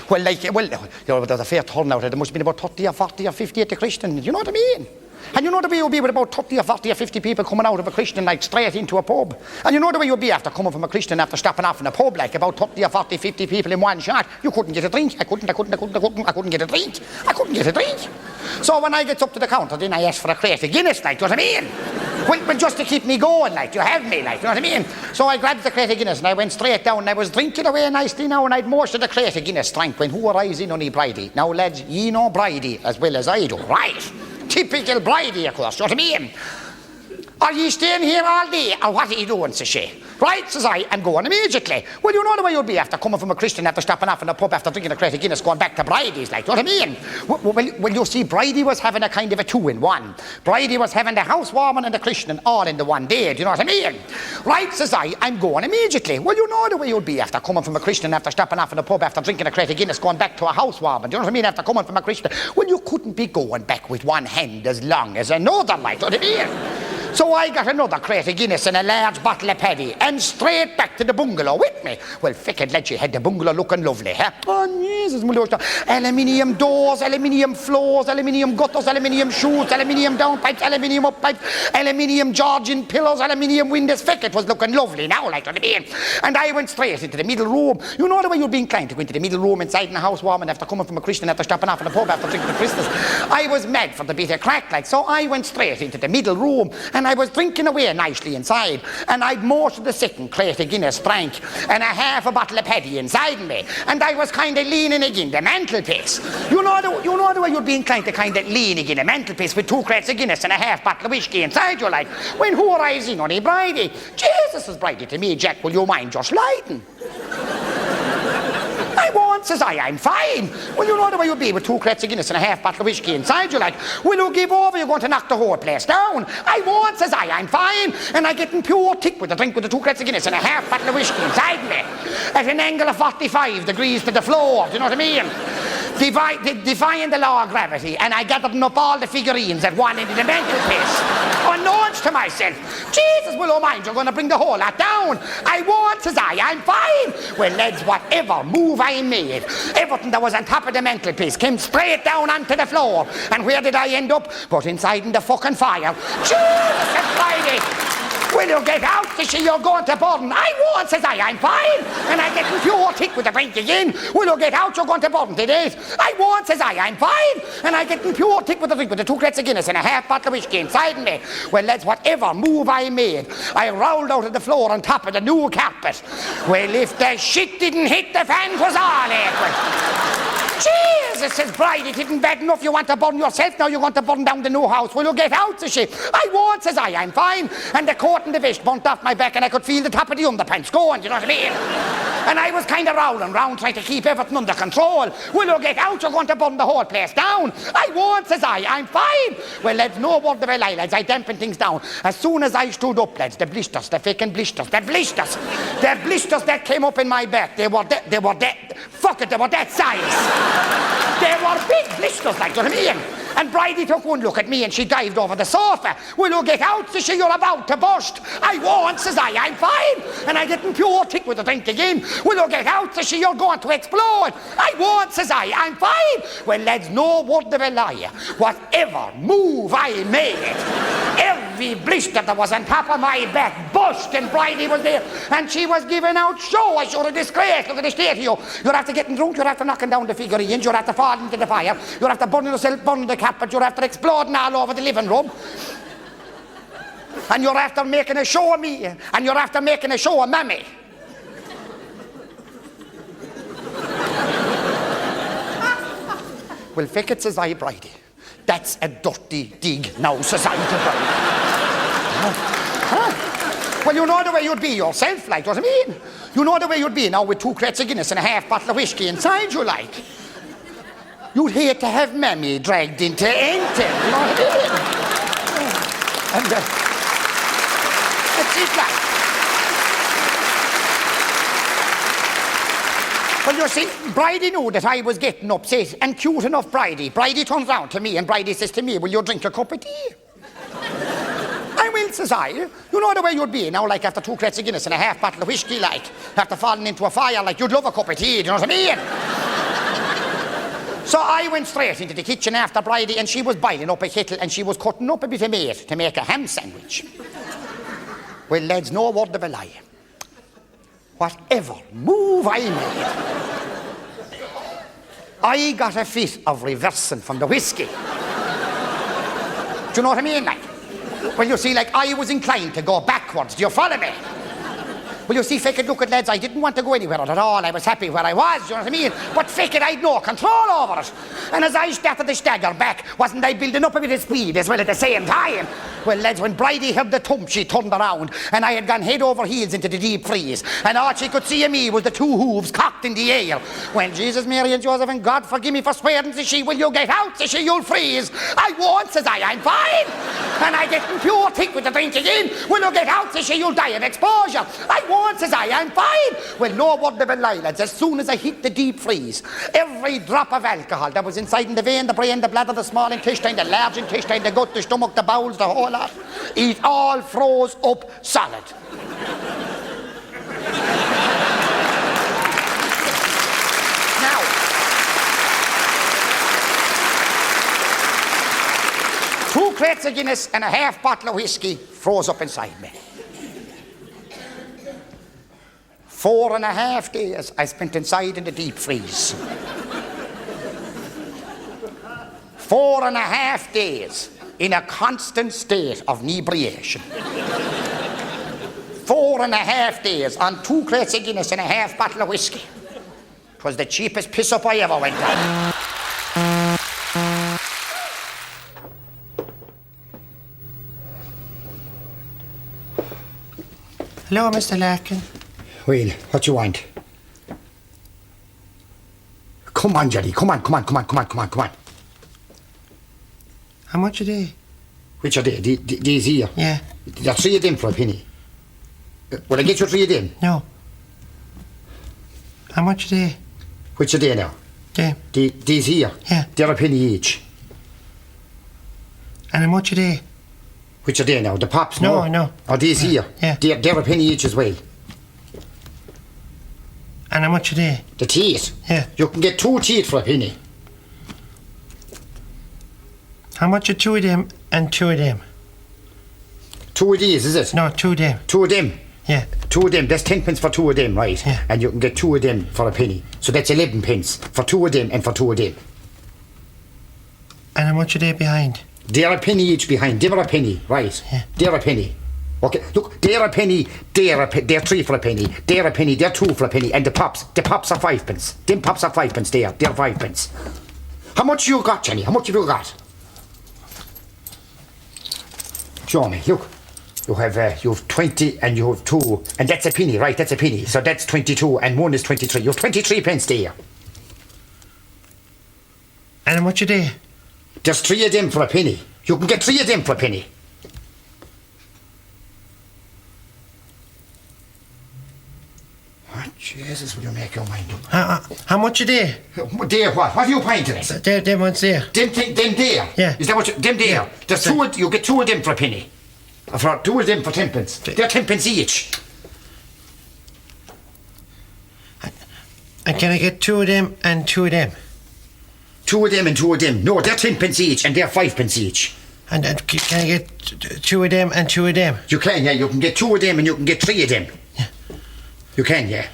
Speaker 3: Well, there was a fair turnout, there must have been about 30 or 40 or 50 at the Christian, you know what I mean? And you know the way you'll be with about 30 or 40 or 50 people coming out of a Christian, like, straight into a pub. And you know the way you'll be after coming from a Christian after stopping off in a pub, like, about 30 or 40, 50 people in one shot. You couldn't get a drink. I couldn't get a drink. I couldn't get a drink. So when I get up to the counter, then I ask for a crate of Guinness, like, do you know what I mean? Well, just to keep me going, like, you have me, like, you know what I mean? So I grabbed the crate of Guinness and I went straight down and I was drinking away nicely now and I'd most of the crate of Guinness drank when who arrives in only Bridie. Now, lads, ye know Bridie as well as I do, right? Typical Bridie, of course, you know what I mean? Are ye staying here all day, or what are you doing, says she? Right, says I, I'm going immediately. Well, you know the way you'll be after coming from a Christian, after stopping off in a pub, after drinking a crate of Guinness, going back to Bridie's, like, you know what I mean? Well, you see, Bridie was having a kind of a two-in-one. Bridie was having the housewarming and the Christian all in the one day, do you know what I mean? Right, says I, I'm going immediately. Well, you know the way you'll be after coming from a Christian, after stopping off in a pub, after drinking a crate of Guinness, going back to a housewarming, do you know what I mean? After coming from a Christian. Well, you couldn't be going back with one hand as long as another, like, do you know what I mean? So I got another crate of Guinness and a large bottle of paddy and straight back to the bungalow with me. Well, ficked lad, she had the bungalow looking lovely, huh? Oh, Jesus, my Lord. Aluminium doors, aluminium floors, aluminium gutters, aluminium chutes, aluminium downpipes, aluminium uppipes, aluminium Georgian pillars, aluminium windows. Ficked was looking lovely now, like, what I mean? And I went straight into the middle room. You know the way you'd be inclined to go into the middle room inside in the housewarming after coming from a Christian, after stopping off in a pub, after drinking the Christmas. I was mad for the bit of crack, like, so I went straight into the middle room and I was drinking away nicely inside, and I'd most of the second crate of Guinness drank, and a half a bottle of paddy inside me, and I was kind of leaning again the mantelpiece. You know the way you'd be inclined to kind of lean again the mantelpiece with 2 crates of Guinness and a half bottle of whiskey inside you, like, when who arrives in only Bridie? Jesus, says Bridie to me, Jack, will you mind just lighting? I won't want, says I'm fine. Well, you know the way you'd be with 2 crates of Guinness and a half bottle of whiskey inside you, like, will you give over? You're going to knock the whole place down. I won't, says I'm fine. And I getting pure tick with the drink with the 2 crates of Guinness and a half bottle of whiskey inside me. At an angle of 45 degrees to the floor, do you know what I mean? Defying the law of gravity, and I gathered up all the figurines at one end of the mantelpiece. Unknowns to myself, Jesus, well, oh mind, you're going to bring the whole lot down. I won't, says I'm fine. Well, lads, whatever move I made, everything that was on top of the mantelpiece came straight down onto the floor. And where did I end up? But inside in the fucking fire. Jesus, it's Friday. Will you get out to see you're going to Borden? I won't, says I'm fine. And I get pure tick with the drink again. Will you get out? You're going to Borden today. I won't, says I'm fine. And I get pure tick with the drink with the 2 crates of Guinness and a half bottle of whiskey inside me. Well, lads, whatever move I made, I rolled out of the floor on top of the new carpet. Well, if the shit didn't hit the fan, 'twas all equal. Jesus, says Bride, it isn't bad enough you want to burn yourself, now you want to burn down the new house. Will you get out, says she. I won't, says I'm fine. And the coat and the vest burnt off my back and I could feel the top of the underpants going, you know what I mean? And I was kind of rolling round trying to keep everything under control. Will you get out, you're going to burn the whole place down. I won't, says I'm fine. Well, lads, no word of a lie, lads, I dampened things down. As soon as I stood up, lads, the blisters, the fucking blisters, the blisters that came up in my back, they were that size. They were big blisters, like, you know what I mean? And Bridie took one look at me and she dived over the sofa. Will you get out, says she, you're about to burst. I won't, says I'm fine. And I getting pure tick with the drink again. Will you get out, says she, you're going to explode. I won't, says I'm fine. Well, lads, no word of a lie. Whatever move I made, every blister that was on top of my back burst, and Bridie was there. And she was giving out show. I showed a disgrace. Look at the state of you. You're after getting drunk, you're after knocking down the figurines, you're after falling into the fire, you're after burning yourself, burning the but you're after exploding all over the living room. And you're after making a show of me. And you're after making a show of Mammy. Well, feck it, says I, Bridie. That's a dirty dig now, says I to Bridie. Well, you know the way you'd be yourself, like, what I mean? You know the way you'd be now with 2 crates of Guinness and a half bottle of whiskey inside you, like. You'd hate to have Mammy dragged into anything, you know what I mean? And that's it, like. Well, you see, Bridie knew that I was getting upset, and cute enough Bridie. Bridie turns round to me and Bridie says to me, will you drink a cup of tea? I will, says I. You know the way you'd be now, like after 2 crates of Guinness and a half bottle of whiskey, like. After falling into a fire, like you'd love a cup of tea, do you know what I mean? So I went straight into the kitchen after Bridie, and she was boiling up a kettle and she was cutting up a bit of meat to make a ham sandwich. Well, lads, no word of a lie. Whatever move I made, I got a fit of reversing from the whiskey. Do you know what I mean, like? Well, you see, like, I was inclined to go backwards. Do you follow me? Well, you see, feck it, look at lads, I didn't want to go anywhere at all. I was happy where I was, you know what I mean? But feck it, I'd no control over it. And as I started to stagger back, wasn't I building up a bit of speed as well at the same time? Well, lads, when Bridie heard the thump, she turned around, and I had gone head over heels into the deep freeze. And all she could see of me was the 2 hooves cocked in the air. Well, Jesus, Mary and Joseph, and God forgive me for swearing, says she, will you get out, says she, you'll freeze. I won't, says I'm fine. And I getting pure tick with the drink again. Will you get out, says she, you'll die of exposure. I won't, says I'm fine. Well, no word of a lie, lads. As soon as I hit the deep freeze, every drop of alcohol that was inside in the vein, the brain, the bladder, the small intestine, the large intestine, the gut, the stomach, the bowels, the whole lot, it all froze up solid. Now, 2 crates of Guinness and a half bottle of whiskey froze up inside me. 4.5 days I spent inside in the deep freeze. 4.5 days in a constant state of inebriation. 4.5 days on 2 crates of Guinness and a half bottle of whiskey. It was the cheapest piss up I ever went on.
Speaker 2: Hello, Mr. Larkin.
Speaker 3: Well, what you want? Come on, Jelly. Come on.
Speaker 2: How much a day?
Speaker 3: Which are they? These here?
Speaker 2: Yeah.
Speaker 3: There are 3 of them for a penny. Will I get you 3 of them?
Speaker 2: No. How much a day?
Speaker 3: Which are they now?
Speaker 2: Yeah.
Speaker 3: These here?
Speaker 2: Yeah.
Speaker 3: They're a penny each.
Speaker 2: And how much a day?
Speaker 3: Which are they now? The pops?
Speaker 2: No.
Speaker 3: Or these here?
Speaker 2: Yeah.
Speaker 3: They're a penny each as well.
Speaker 2: And how much a day?
Speaker 3: The teeth?
Speaker 2: Yeah.
Speaker 3: You can get 2 teeth for a penny.
Speaker 2: How much are 2 of them and 2 of them?
Speaker 3: 2 of these, is it?
Speaker 2: No, 2 of them.
Speaker 3: 2 of them?
Speaker 2: Yeah.
Speaker 3: 2 of them, that's 10 pence for 2 of them, right?
Speaker 2: Yeah.
Speaker 3: And you can get 2 of them for a penny. So that's 11 pence for 2 of them and for 2 of them.
Speaker 2: And how much are they behind?
Speaker 3: They're a penny each behind. They're a penny, right?
Speaker 2: Yeah.
Speaker 3: They're a penny. Okay, look, they're a penny, they're 3 for a penny, they're a penny, they're 2 for a penny, and the pops are 5 pence. Them pops are 5 pence, they're 5 pence. How much you got, Jenny? How much have you got? Show me, look. You have 20 and you have 2, and that's a penny, right? That's a penny. So that's 22 and 1 is 23. You have 23 pence there.
Speaker 2: And how much a day?
Speaker 3: There's 3 of them for a penny. You can get 3 of them for a penny. Oh, Jesus, will you make your mind up?
Speaker 2: How much a day?
Speaker 3: There what? What are you paying to this?
Speaker 2: Them ones there.
Speaker 3: Them there?
Speaker 2: Yeah.
Speaker 3: Is that what them there?
Speaker 2: Yeah.
Speaker 3: There's 2 you get 2 of them for a penny. For 2 of them for 10 pence. They're 10 pence each.
Speaker 2: And can I get 2 of them and 2 of them?
Speaker 3: 2 of them and 2 of them. No, they're 10 pence each and they're 5 pence each.
Speaker 2: And can I get 2 of them and 2 of them?
Speaker 3: You can, yeah. You can get 2 of them and you can get 3 of them.
Speaker 2: Yeah.
Speaker 3: You can, yeah.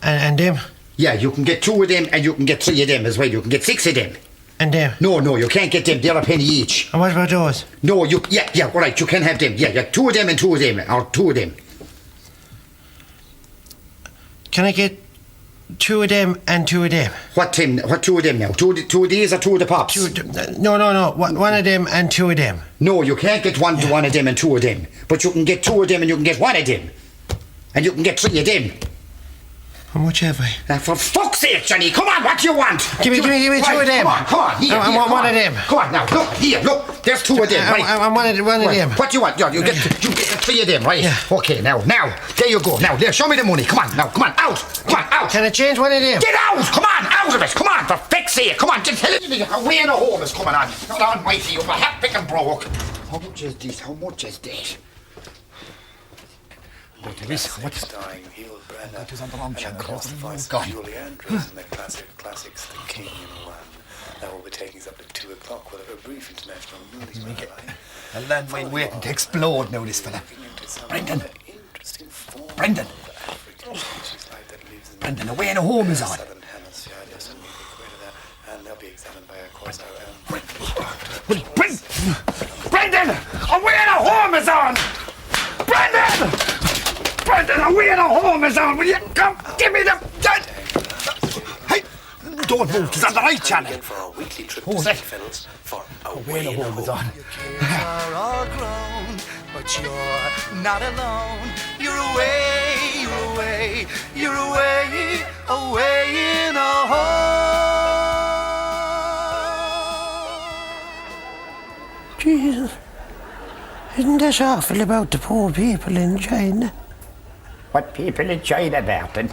Speaker 2: And them?
Speaker 3: Yeah, you can get 2 of them and you can get 3 of them as well. You can get 6 of them.
Speaker 2: And them?
Speaker 3: No, you can't get them. They're a penny each.
Speaker 2: And what about those?
Speaker 3: No, all right, you can have them. Yeah, 2 of them and 2 of them, or 2 of them.
Speaker 2: Can I get 2 of them and 2 of them?
Speaker 3: What 2 of them now? 2 of these or 2 of the pops?
Speaker 2: No. One of them and 2 of them.
Speaker 3: No, you can't get 1 of them and 2 of them. But you can get 2 of them and you can get 1 of them. And you can get 3 of them.
Speaker 2: How much have I?
Speaker 3: Now, for fuck's sake, Johnny, come on, what do you want?
Speaker 2: Give me 2 of them.
Speaker 3: Come on, here,
Speaker 2: I want 1 of them.
Speaker 3: Come on, now, look, there's 2 of them, right?
Speaker 2: I want 1 of them.
Speaker 3: What do you want? You get 3 of them, right?
Speaker 2: Yeah.
Speaker 3: Okay, now, there you go. Now, there, show me the money. Come on, out. Come on, out.
Speaker 2: Can I change 1 of them?
Speaker 3: Get out! Come on, out of it! Come on, for fuck's sake! Come on, just tell me away in the home is coming on. Not on mighty, you're half pick and broke. How much is this? How much is that?
Speaker 1: What's dying, healed Brenna,
Speaker 3: That was on the wrong
Speaker 1: and
Speaker 3: channel.
Speaker 1: across the voice of Julie Andrews and the classics, The King in One. That will be taking us up to 2 o'clock. We'll have a brief international news.
Speaker 3: A landmine waiting to explode now, this fella. Brendan! Brendan! Brendan, away in the home is on.
Speaker 1: Southern Hemisphere, just under the equator there, and they'll be examined by, of course,
Speaker 3: Brendan! Away in the home is on! Brendan! Brendan, away in the home is on! Will you come? Give me the... Hey! Don't move, it's on the right channel.
Speaker 1: for our weekly trip
Speaker 3: Oh,
Speaker 1: to
Speaker 3: that-
Speaker 1: St. Phil's for
Speaker 3: Away in the home is on.
Speaker 7: are all grown, but you're not alone. You're away, you're away, you're away, away in a home.
Speaker 2: Jesus. Isn't that awful about the poor people in China?
Speaker 3: What people in China, Martin?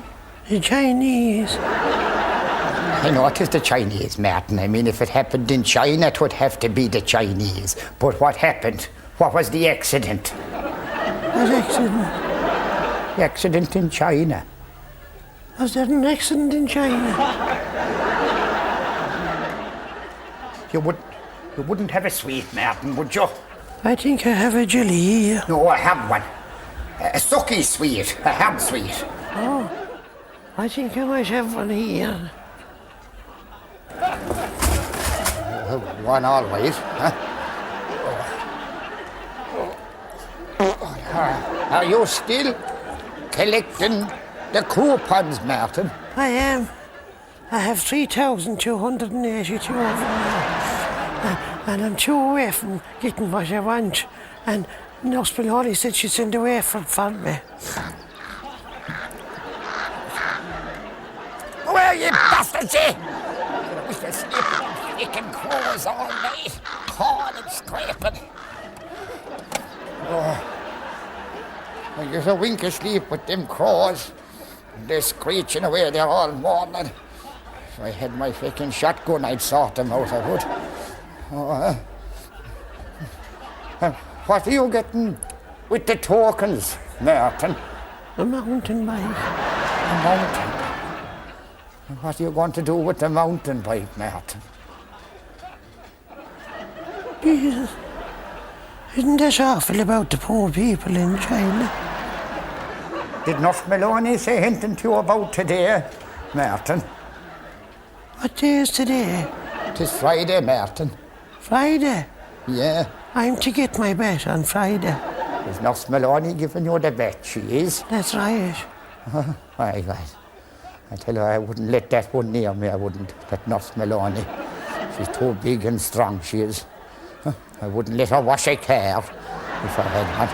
Speaker 2: The Chinese.
Speaker 3: I know it is the Chinese, Martin. I mean, if it happened in China, it would have to be the Chinese. But what happened? What was the accident?
Speaker 2: What accident?
Speaker 3: The accident in China.
Speaker 2: Was there an accident in China?
Speaker 3: You wouldn't have a sweet, Martin, would you?
Speaker 2: I think I have a jelly here.
Speaker 3: No, I have one. A sucky sweet, a ham sweet.
Speaker 2: Oh, I think I might have one here.
Speaker 3: One always, huh? Are you still collecting the coupons, Martin?
Speaker 2: I am. I have 3,282 of them. And I'm 2 away from getting what I want. And Nurse Bilhoney said she'd send away for me.
Speaker 3: Where you bastards, eh? to sleep with them freaking crows all night. Calling and scraping. Oh. I get a wink of sleep with them crows. They're screeching away there all morning. If I had my freaking shotgun, I'd sort them out, I would. Oh, what are you getting with the tokens, Martin?
Speaker 2: A mountain bike.
Speaker 3: A mountain. What are you going to do with the mountain bike, Martin?
Speaker 2: Jesus. Isn't that awful about the poor people in China?
Speaker 3: Did Nurse Maloney say anything to you about today, Martin?
Speaker 2: What day is today?
Speaker 3: 'Tis Friday, Martin.
Speaker 2: Friday.
Speaker 3: Yeah.
Speaker 2: I'm to get my bet on Friday.
Speaker 3: Is Nurse Maloney giving you the bet? She is.
Speaker 2: That's right.
Speaker 3: Right. I tell you, I wouldn't let that one near me. I wouldn't. That Nurse Maloney. She's too big and strong, she is. I wouldn't let her wash a car if I had one.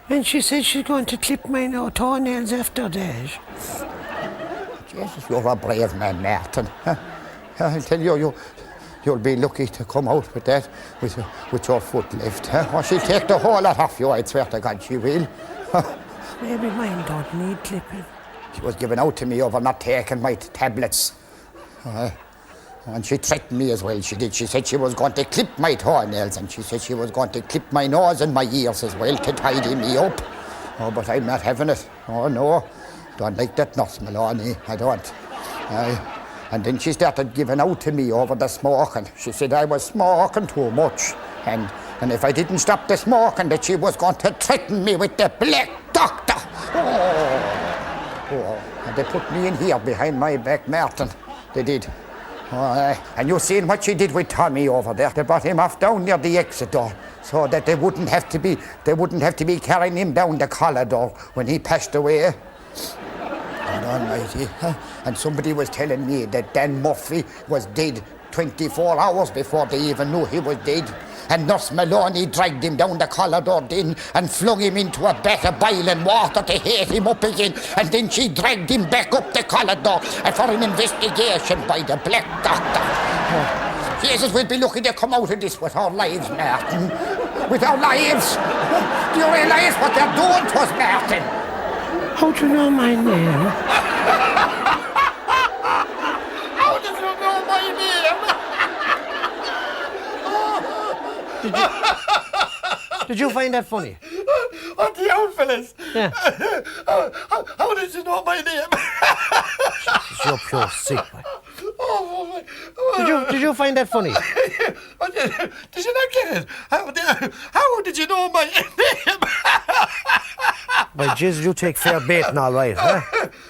Speaker 2: And she said she's going to clip my toenails after that.
Speaker 3: Jesus, you're a brave man, Martin. I tell you, you'll be lucky to come out with that, with your foot left. Or she'll take the whole lot off you, I swear to God she will.
Speaker 2: Maybe mine don't need clipping.
Speaker 3: She was given out to me over not taking my tablets. And she threatened me as well, she did. She said she was going to clip my toenails, and she said she was going to clip my nose and my ears as well to tidy me up. Oh, but I'm not having it. Oh, no. Don't like that, Nurse Maloney. I don't. And then she started giving out to me over the smoking. She said I was smoking too much. And if I didn't stop the smoking, that she was going to threaten me with the black doctor. Oh. And they put me in here behind my back, Martin. They did. And you seen what she did with Tommy over there. They brought him off down near the exit door, so that they wouldn't have to be carrying him down the corridor when he passed away. God almighty. And somebody was telling me that Dan Murphy was dead 24 hours before they even knew he was dead. And Nurse Maloney dragged him down the corridor then and flung him into a bath of boiling water to heat him up again. And then she dragged him back up the corridor for an investigation by the black doctor. Oh, Jesus, we'll be lucky to come out of this with our lives, Martin. With our lives. Do you realise what they're doing to us, Martin?
Speaker 2: How do you know my name?
Speaker 3: How did you know my name?
Speaker 2: Did you find that funny?
Speaker 3: What the old fellas?
Speaker 2: Yeah.
Speaker 3: How did you know my name?
Speaker 2: Jesus, you're pure sick, man.
Speaker 3: Oh,
Speaker 2: Did you find that funny?
Speaker 3: Did you not get it? How did you know my name?
Speaker 2: Well, Jesus, you take fair baiting all right, huh?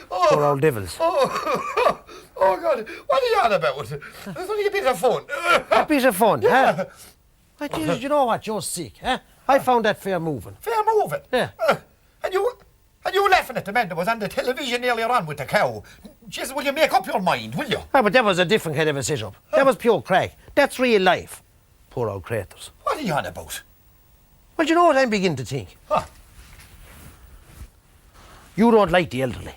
Speaker 2: Poor old devils.
Speaker 3: Oh, God. What are you on about? It's only a bit of fun.
Speaker 2: A bit of fun,
Speaker 3: Yeah.
Speaker 2: huh? Well, Jesus, you know what? You're sick, huh? I found that fair moving.
Speaker 3: Fair moving.
Speaker 2: Yeah.
Speaker 3: And you laughing at the man that was on the television earlier on with the cow. Jesus, will you make up your mind, will you?
Speaker 2: Ah, but that was a different kind of a sit-up. That was pure crack. That's real life. Poor old craters.
Speaker 3: What are you on about?
Speaker 2: Well, you know what I'm beginning to think?
Speaker 3: Huh?
Speaker 2: You don't like the elderly.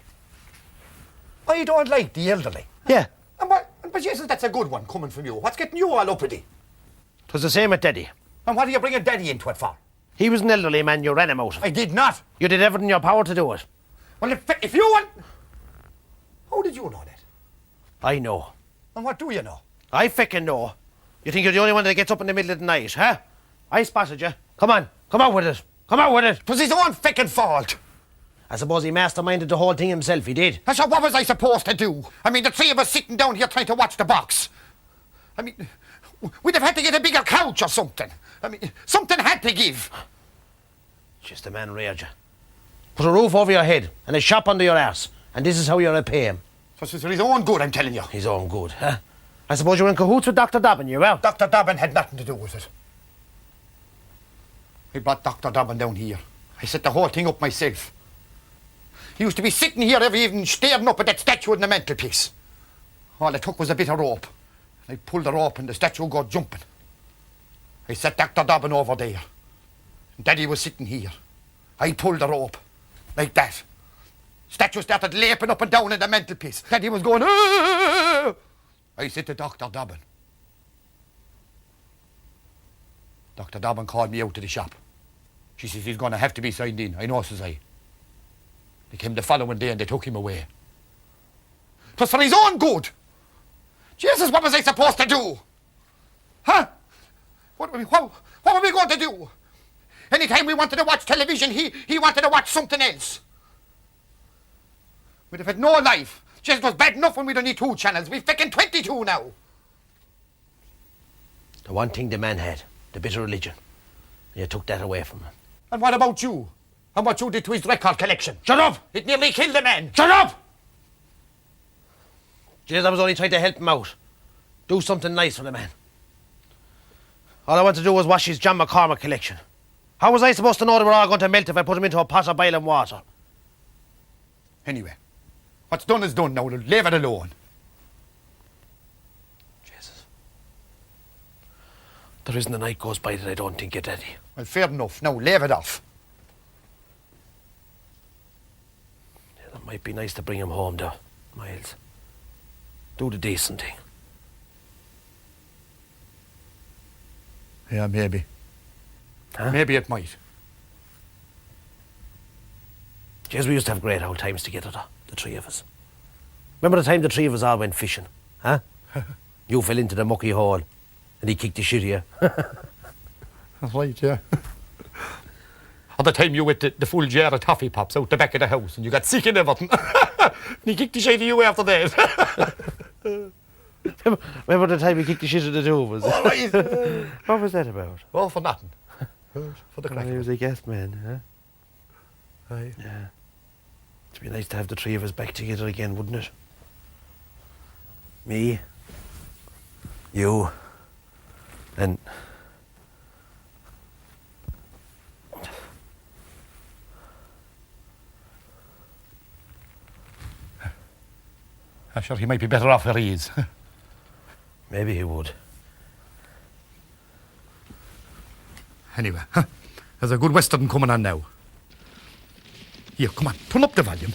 Speaker 3: I don't like the elderly.
Speaker 2: Yeah.
Speaker 3: But Jesus, that's a good one coming from you. What's getting you all uppity?
Speaker 2: 'Twas the same at Daddy.
Speaker 3: And what are you bringing Daddy into it for?
Speaker 2: He was an elderly man, you ran him out.
Speaker 3: I did not.
Speaker 2: You did everything in your power to do it.
Speaker 3: Well, if you want... How did you know that?
Speaker 2: I know.
Speaker 3: And what do you know?
Speaker 2: I feckin' know. You think you're the only one that gets up in the middle of the night, huh? I spotted you. Come on, come out with it. Come out with it.
Speaker 3: It was his own feckin' fault.
Speaker 2: I suppose he masterminded the whole thing himself, he did.
Speaker 3: So what was I supposed to do? I mean, the three of us sitting down here trying to watch the box. I mean, we'd have had to get a bigger couch or something. I mean, something had to give.
Speaker 2: Just a man rage you. Put a roof over your head and a shop under your ass, and this is how you repay him.
Speaker 3: So it's for his own good, I'm telling you.
Speaker 2: His own good, huh? I suppose you were in cahoots with Dr. Dobbin, you were?
Speaker 3: Dr. Dobbin had nothing to do with it. I brought Dr. Dobbin down here. I set the whole thing up myself. He used to be sitting here every evening staring up at that statue in the mantelpiece. All it took was a bit of rope. I pulled the rope and the statue got jumping. I set Dr. Dobbin over there. And Daddy was sitting here. I pulled the rope. Like that. Statue started leaping up and down in the mantelpiece. Daddy was going, "Ah!" I said to Dr. Dobbin. Dr. Dobbin called me out to the shop. She says he's going to have to be signed in. I know, says I. They came the following day and they took him away. It was for his own good. Jesus, what was I supposed to do? Huh? What were we going to do? Anytime we wanted to watch television, he wanted to watch something else. We'd have had no life. Jesus, it was bad enough when we don't need 2 channels. We've taken 22 now.
Speaker 2: The one thing the man had, the bit of religion. You took that away from him.
Speaker 3: And what about you? And what you did to his record collection? Shut up! It nearly killed the man. Shut up!
Speaker 2: Jesus, I was only trying to help him out. Do something nice for the man. All I wanted to do was wash his John McCormack collection. How was I supposed to know they were all going to melt if I put them into a pot of boiling water?
Speaker 3: Anyway, what's done is done now. Leave it alone.
Speaker 2: Jesus. There isn't a night goes by that I don't think you're Daddy.
Speaker 3: Well, fair enough. Now, leave it off.
Speaker 2: Yeah, it might be nice to bring him home, though, Miles. Do the decent thing.
Speaker 3: Yeah, maybe.
Speaker 2: Huh?
Speaker 3: Maybe it might.
Speaker 2: Jeez, we used to have great old times together, though, the 3 of us. Remember the time the 3 of us all went fishing, huh? You fell into the mucky hole, and he kicked the shit of you.
Speaker 3: That's right, yeah. Or the time you ate the full jar of toffee pops out the back of the house, and you got sick in Everton. And he kicked the shit of you after that.
Speaker 2: Remember the time he kicked the shit of the 2 of us?
Speaker 3: All right.
Speaker 2: What was that about?
Speaker 3: Well, for nothing. For the crack.
Speaker 2: He was a guest man, huh?
Speaker 3: Aye.
Speaker 2: Yeah. It'd be nice to have the 3 of us back together again, wouldn't it? Me, you, and...
Speaker 3: I'm sure he might be better off where he is.
Speaker 2: Maybe he would.
Speaker 3: Anyway, there's a good western coming on now. Here, come on, turn up the volume.